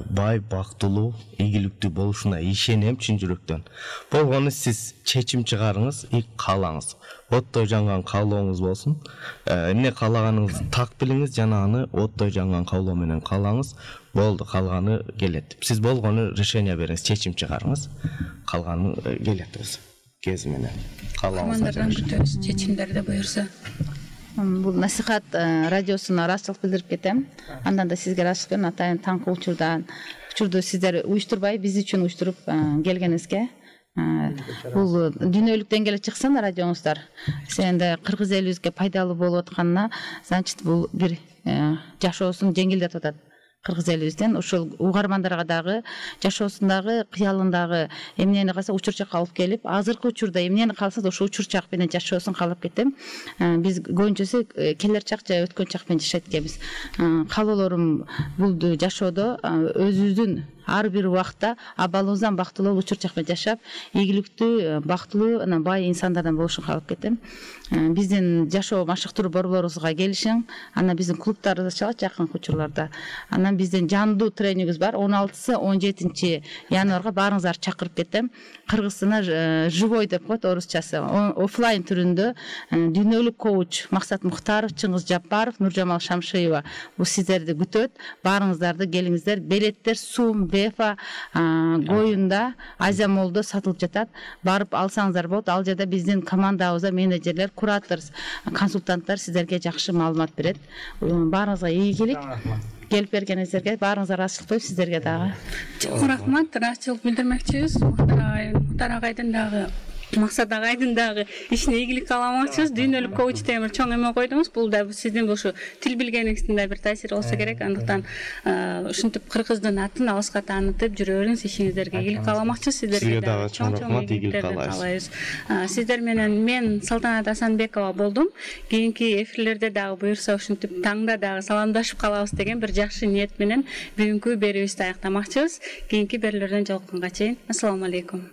бай, бактылуу, ийгиликтүү болушуна ишенем чын жүрөктөн. Болгону сиз чечим чыгарыңыз, каалаңыз. Оттой жанган каалооңуз болсун. Эмне каалаганыңызды так билиңиз, жана аны оттой жанган каалоо менен каалаңыз. Болду, калганы келет. Сиз болгону решение бериңиз, чечим чыгарыңыз. Калганы келет өзү. Кези менен. Каалооңуздан күтөбүз чечимдерди буюрса. Бул насихат радиосуна ыраазычылык билдирип кетем. Андан да сизге ыраазычылык берем. Атайын таңкы учурду сиздер уюштурбай, биз үчүн уюштуруп келгениңизге Бул дүйнөлүк деңгээлге чыксын радионуздар. Сенде кыргыз элибизге пайдалуу болуп атканына, значит бул бир жашоосун жеңилдетип атат. Кыргыз элибизден ошол угармандарга дагы жашоосундагы кыялындагы эмнени калса учурчакка алып келип, азыркы учурда эмнени калса да ошо учурчак менен жашоосун каалап кетем. Биз көбүнчөсү келер чак же өткөн чак менен жашайт экенбиз. Каалоолорум бул жашоодо өзүбүздүн ар бир убакта абалыбыздан бактылуу учурчак менен жашап, ийгиликтүү, бактылуу, анан бай инсандардан болушун каалап кетем. Биздин жашоо машыктыруу борборубузга келишиң, анан биздин клубтарыбыз ачылат жакын учурларда. Анан биздин жандуу тренингибиз бар. 16-17 январга баарыңыздарды чакырып кетем. Кыргызстанда живой деп коет орусчасы. Офлайн түрүндө дүйнөлүк коуч Максат Мухтаров, Чыңгыз Жаппаров, Нуржамал Шамшиева бул сиздерди күтөт. Баарыңыздарды келиңиздер. Билеттер Сум, Бефа, Гоюнда, Азия Моллдо сатылып жатат. Барып алсаңыздар болот. Ал жерде биздин командабызда менеджерлер, куратор, консультанттар сиздерге жакшы маалымат берет. Баарыңызга ийгилик. Келип бергениңиздерге баарыңызга ыраазычылык коюп, сиздерге дагы. Чоң рахмат, ыраазычылык билдирмекчибиз. Мухтар агайдын дагы Максат агайдын дагы ишине ийгилик кааламакчыбыз. Дүйнөлүк коуч деген бир чоң эме койдуңуз. Бул да сиздин ушу тил билгениңиздин да бир таасири болсо керек. Андыктан ушинтип кыргыздын атын алыска таанытып жүрө бериңиз. Ишиңиздерге ийгилик кааламакчыбыз. Сиздерге дагы чоң ийгилик каалайбыз. Сиздер менен мен Салтанат Асанбекова болдум. Кийинки эфирлерде дагы буюрса ушинтип таңда дагы саламдашып калабыз деген бир жакшы ниет менен бүгүнкү берүүбүздү аяктамакчыбыз. Кийинки берүүлөрдөн жолукканга чейин ассаламу алейкум.